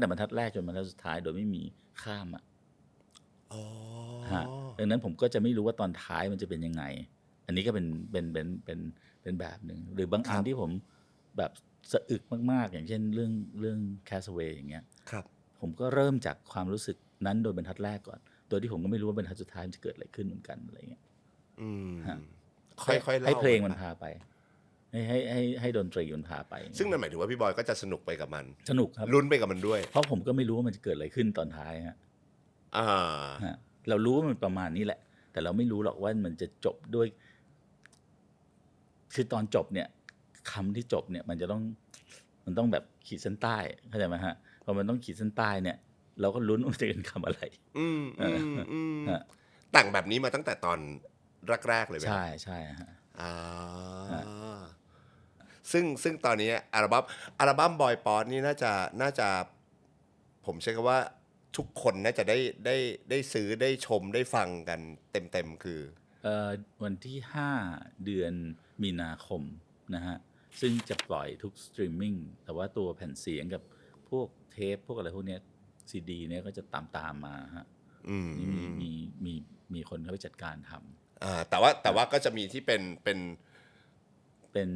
ต่บรรทัดแรกจนบรรทัดสุดท้ายโดยไม่มีข้ามดังนั้นผมก็จะไม่รู้ว่าตอนท้ายมันจะเป็นยังไงอันนี้ก็เป็นแบบหนึ่งหรือบางอันที่ผมแบบสะอึกมากๆอย่างเช่นเรื่อง Castaway อย่างเงี้ยผมก็เริ่มจากความรู้สึกนั้นโดยบรรทัดแรกก่อนโดยที่ผมก็ไม่รู้ว่าบรรทัดสุดท้ายมันจะเกิดอะไรขึ้นเหมือนกันอะไรเงี้ยค่อยๆเล่าให้เพลงมันพาไปให้ดนตรีมันพาไปซึ่งนั่นหมายถึงว่าพี่บอยก็จะสนุกไปกับมันสนุกครับลุ้นไปกับมันด้วยเพราะผมก็ไม่รู้ว่ามันจะเกิดอะไรขึ้นตอนท้ายเรารู้ว่ามันประมาณนี้แหละแต่เราไม่รู้หรอกว่ามันจะจบด้วยคือตอนจบเนี่ยคำที่จบเนี่ยมันต้องแบบขีดเส้นใต้เข้าใจไหมฮะพอมันต้องขีดเส้นใต้เนี่ยเราก็ลุ้นว่าจะเป็นคำอะไรแต่งแบบนี้มาตั้งแต่ตอนแรกๆเลยไหมใช่ฮะซึ่งตอนนี้อัลบั้มบอยป๊อตนี่น่าจะผมเชื่อว่าทุกคนน่าจะได้ซื้อได้ชมได้ฟังกันเต็มคือวันที่5เดือนมีนาคมนะฮะซึ่งจะปล่อยทุกสตรีมมิ่งแต่ว่าตัวแผ่นเสียงกับพวกเทปพวกอะไรพวกนี้ซีดีเนี่ยก็จะตามมาฮะมีคนเขาไปจัดการทำแต่ว่าก็จะมีที่เป็น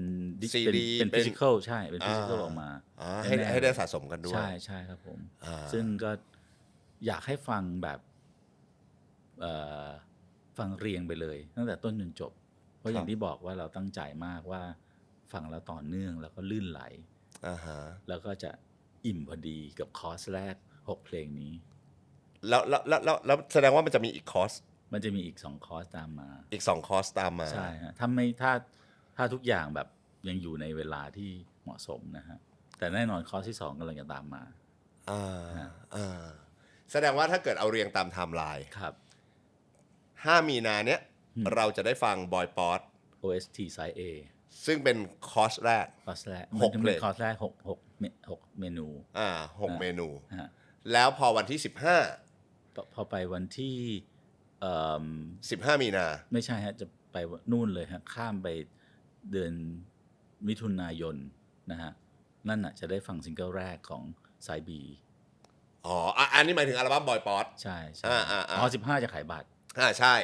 ซีดีเป็นฟิสิกอลใช่เป็นฟิสิกอลออกมาให้ได้สะสมกันด้วยใช่ครับผมซึ่งก็อยากให้ฟังแบบฟังเรียงไปเลยตั้งแต่ต้นจนจบเพราะอย่างที่บอกว่าเราตั้งใจมากว่าฟังแล้วต่อเนื่องแล้วก็ลื่นไหลแล้วก็จะอิ่มพอดีกับคอร์สแรก6เพลงนี้แล้วแสดงว่ามันจะมีอีกคอร์สมันจะมีอีก2คอร์สตามมาอีก2คอร์สตามมาใช่ฮะถ้าทุกอย่างแบบยังอยู่ในเวลาที่เหมาะสมนะฮะแต่แน่นอนคอร์สที่2กำลังจะตามมาแสดงว่าถ้าเกิดเอาเรียงตามไทม์ไลน์ครับ5มีนาเนี้ยเราจะได้ฟังบอยป๊อต OST Side A ซึ่งเป็นคอร์สแรก6เพลงคอร์สแรก6เมนู6เมนูแล้วพอวันที่พอไปวันที่15มีนาไม่ใช่ฮะจะไปนู่นเลยฮะข้ามไปเดือนมิถุนายนนะฮะนั่นน่ะจะได้ฟังซิงเกิลแรกของไซบีอันนี้หมายถึงอัลบั้มบอยป๊อตใช่15จะขายบัตรใช่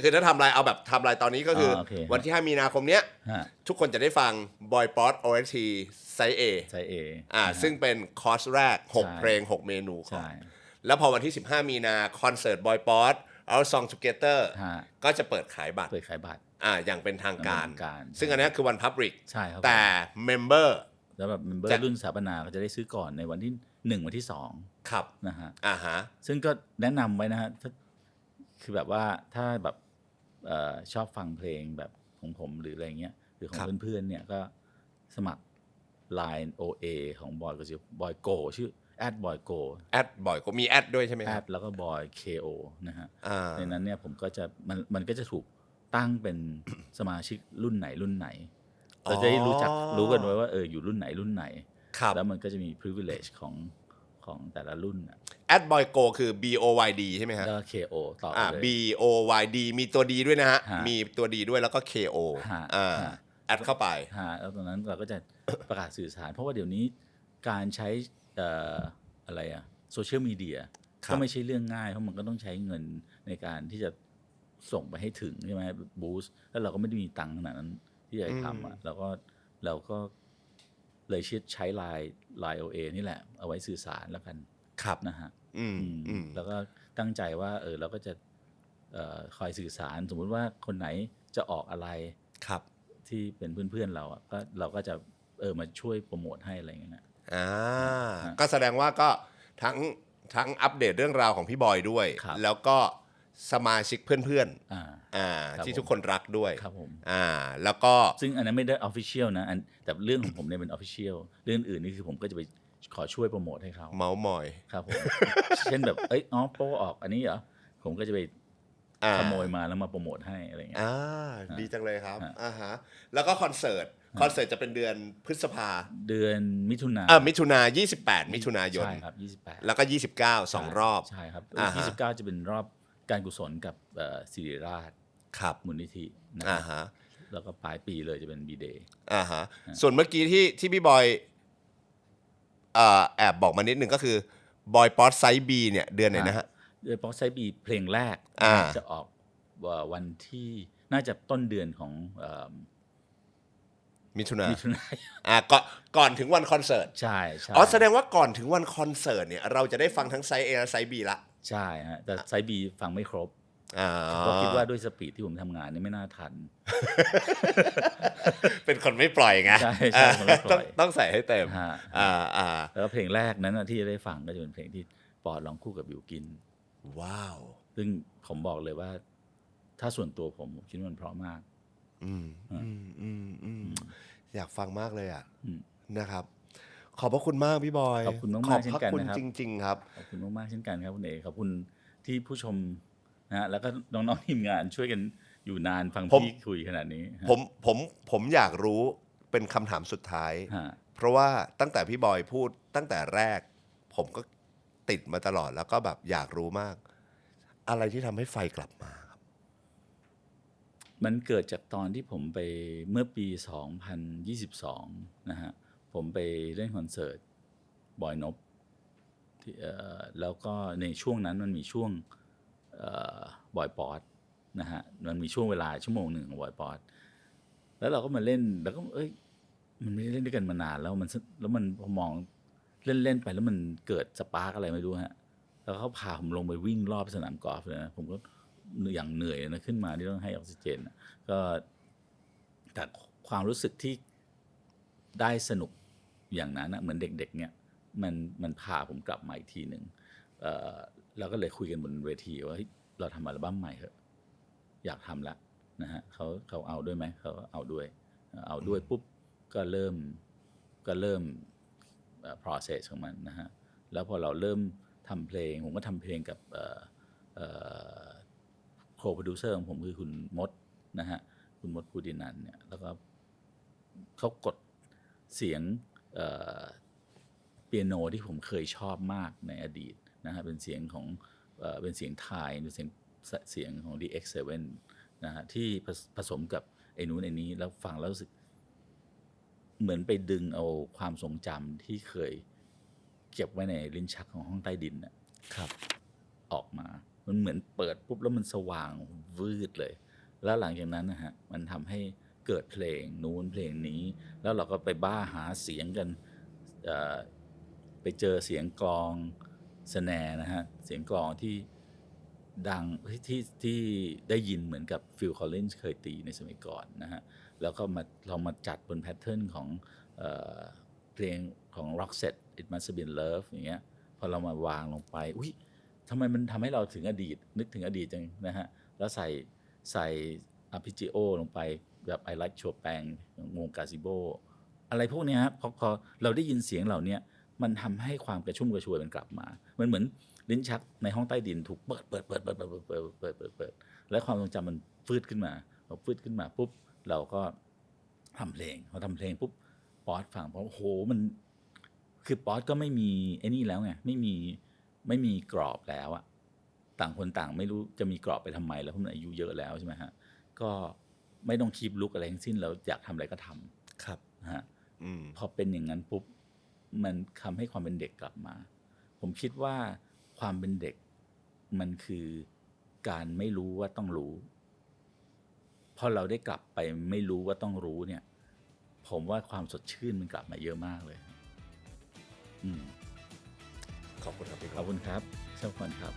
คือถ้าทำลายเอาแบบทำลายตอนนี้ก็คือวันที่5มีนาคมเนี้ยทุกคนจะได้ฟังบอยป๊อต OST ไซส์ A ซึ่งเป็นคอร์สแรก6เพลง6เมนูแล้วพอวันที่15มีนาคอนเสิร์ตบอยป๊อตOur Song Together ก็จะเปิดขายบัตรอย่างเป็นทางการซึ่งอันนี้คือวัน Public แต่ Member แล้วแบบ Member รุ่นสถาปนาก็จะได้ซื้อก่อนในวันที่1วันที่2ครับนะฮะซึ่งก็แนะนำไว้นะฮะคือแบบว่าถ้าแบบชอบฟังเพลงแบบของผมหรืออะไรเงี้ยหรือของเพื่อนๆเนี่ยก็สมัคร Line OA ของบอยก็ชื่อบอยโกชื่อ@boygo มีแอดด้วยใช่ไหมครับแล้วก็ boy ko นะฮะในนั้นเนี่ยผมก็จะมันก็จะถูกตั้งเป็นสมาชิกรุ่นไหนเราจะได้รู้กันไว้ว่าอยู่รุ่นไหนแล้วมันก็จะมี privilege ของแต่ละรุ่น@boygo คือ BOYD ใช่ไหมฮะแล้ว KO ต่อเลย BOYD มีตัวดีด้วยนะฮะมีตัวดีด้วยแล้วก็ KO แอดเข้าไปแล้วตอนนั้นเราก็จะประกาศสื่อสารเพราะว่าเดี๋ยวนี้การใช้อะไรโซเชียลมีเดียก็ไม่ใช่เรื่องง่ายเพราะมันก็ต้องใช้เงินในการที่จะส่งไปให้ถึงใช่ไหมบูสต์แล้วเราก็ไม่ได้มีตังค์ขนาดนั้นที่จะทำเราก็ เราก็เลยใช้ไลน์ OA นี่แหละเอาไว้สื่อสารแล้วกัน ครับ นะฮะแล้วก็ตั้งใจว่าเราก็จะคอยสื่อสารสมมุติว่าคนไหนจะออกอะไร ครับ ที่เป็นเพื่อนๆเราก็จะมาช่วยโปรโมทให้อะไรอย่างเงี้ยนะ ก็แสดงว่าก็ทั้งอัปเดตเรื่องราวของพี่บอยด้วย ครับ แล้วก็สมาชิกเพื่อน ครับ ที่ทุกคนรักด้วย ครับผม แล้วก็ ซึ่งอันนั้นไม่ได้ official นะแต่เรื่องของผมเนี่ยเป็น official เรื่องอื่นนี่คือผมก็จะไปขอช่วยโปรโมทให้เขา เมาส์มอย ครับผม เช่นแบบโปรออกอันนี้เหรอผมก็จะไปขโมยมาแล้วมาโปรโมทให้อะไรอย่างเงี้ย ดีจังเลยครับแล้วก็คอนเสิร์ตจะเป็นเดือนพฤษภา เดือนมิถุนา มิถุนา28 มิถุนายน ใช่ครับ28แล้วก็29 2รอบ ใช่ครับ29จะเป็นรอบการกุศลกับศิริราช ครับ มูลนิธินะครับแล้วก็ปลายปีเลยจะเป็นบีเดย์ ส่วนเมื่อกี้ที่พี่บอยแอบบอกมานิดนึงก็คือบอยป๊อตไซส์บีเนี่ยเดือนไหนนะฮะ โดยป๊อปไซบีเพลงแรกจะออกวันที่น่าจะต้นเดือนของมิถุนา ก่อนถึงวันคอนเสิร์ต ใช่แสดงว่าก่อนถึงวันคอนเสิร์ตเนี่ยเราจะได้ฟังทั้งไซส์ A และไซส์ B ละ ใช่ฮะแต่ไซบีฟังไม่ครบเพราะคิดว่าด้วยสปีดที่ผมทำงานนี่ไม่น่าทัน เป็นคนไม่ปล่อยไง ใช่คนไม่ปล่อย ต้องใส่ให้เต็ม แล้วเพลงแรกนั้นที่จะได้ฟังก็จะเป็นเพลงที่ปอดร้องคู่กับบิวกิน ว้าว ซึ่งผมบอกเลยว่าถ้าส่วนตัวผมคิดว่ามันเพราะมากอยากฟังมากเลยนะครับ ขอบพระคุณมากพี่บอย ขอบคุณมากๆเช่นกันนะครับ จริงๆครับ ขอบคุณมากๆเช่นกันครับคุณเอกขอบคุณที่ผู้ชมนะฮะแล้วก็น้องๆทีมงานช่วยกันอยู่นานฟังพี่คุยขนาดนี้ ผมอยากรู้เป็นคำถามสุดท้าย เพราะว่าตั้งแต่พี่บอยพูดตั้งแต่แรก ผมก็ติดมาตลอดแล้วก็แบบอยากรู้มาก อะไรที่ทำให้ไฟกลับมาครับ มันเกิดจากตอนที่ผมไปเมื่อปี 2022 นะฮะผมไปเล่นคอนเสิร์ตบอยนพแล้วก็ในช่วงนั้นมันมีช่วงบอยป๊อดนะฮะมันมีช่วงเวลาชั่วโมงหนึ่งของบอยป๊อดแล้วเราก็มาเล่นแล้วก็มันไม่ได้เล่นด้วยกันมานานแล้วมันพอมองเล่นไปแล้วมันเกิดสปาร์กอะไรไม่รู้ฮะแล้วเขาพาผมลงไปวิ่งรอบสนามกอล์ฟเลยนะผมก็อย่างเหนื่อยนะขึ้นมาที่ต้องให้ออกซิเจนก็แต่ความรู้สึกที่ได้สนุกอย่างนั้นนะเหมือนเด็กๆเนี่ยมันพาผมกลับมาอีกทีหนึ่งเราก็เลยคุยกันบนเวทีว่าเราทำอัลบั้มใหม่เถอะอยากทำละนะฮะเขาเอาด้วยไหมเขาเอาด้วยปุ๊บก็เริ่มprocess ของมันนะฮะแล้วพอเราเริ่มทำเพลงผมก็ทำเพลงกับโคโปรดิวเซอร์ของผมคือคุณมดนะฮะคุณมดภูดินันท์เนี่ยแล้วก็เขากดเสียงเปียโนที่ผมเคยชอบมากในอดีตนะฮะเป็นเสียงของเป็นเสียงไทยเป็นเสียงของ DX7 นะฮะที่ผสมกับไอ้นู้นไอ้นี้แล้วฟังแล้วรู้สึกเหมือนไปดึงเอาความทรงจำที่เคยเก็บไว้ในลิ้นชักของห้องใต้ดินนะครับออกมามันเหมือนเปิดปุ๊บแล้วมันสว่างวืดเลยแล้วหลังจากนั้นนะฮะมันทำให้เกิดเพลงนู้นเพลงนี้แล้วเราก็ไปบ้าหาเสียงกันไปเจอเสียงกลองสแนร์นะฮะเสียงกลองที่ดังที่ได้ยินเหมือนกับฟิลคอลลินส์เคยตีในสมัยก่อนนะฮะแล้วก็เรามาจัดบนแพทเทิร์นของเพลงของ Roxette It Must Have Been Love อย่างเงี้ยพอเรามาวางลงไปอุ๊ยทำไมมันทำให้เราถึงอดีตนึกถึงอดีตจังนะฮะแล้วใส่ arpeggio ลงไปแบบ I Like Chopin ของวงกาซิโบอะไรพวกนี้ครับพอเราได้ยินเสียงเหล่านี้มันทำให้ความกระชุ่มกระชวยมันกลับมามันเหมือนลิ้นชักในห้องใต้ดินถูกเปิดและความทรงจำมันฟืดขึ้นมาพอฟืดขึ้นมาปุ๊บเราก็ทำเพลงพอทำเพลงปุ๊บป๊อดฟังเพราะโอ้โหมันคือป๊อดก็ไม่มีไอ้นี่แล้วไงไม่มีกรอบแล้วอะต่างคนต่างไม่รู้จะมีกรอบไปทำไมแล้วเพราะมันอายุเยอะแล้วใช่ไหมฮะก็ไม่ต้องคีปลุกอะไรทั้งสิ้นแล้วอยากทำอะไรก็ทำครับฮะพอเป็นอย่างนั้นปุ๊บมันทำให้ความเป็นเด็กกลับมาผมคิดว่าความเป็นเด็กมันคือการไม่รู้ว่าต้องรู้พอเราได้กลับไปไม่รู้ว่าต้องรู้เนี่ย ผมว่าความสดชื่นมันกลับมาเยอะมากเลย ขอบคุณครับพี่ ขอบคุณครับเช่นกันครับ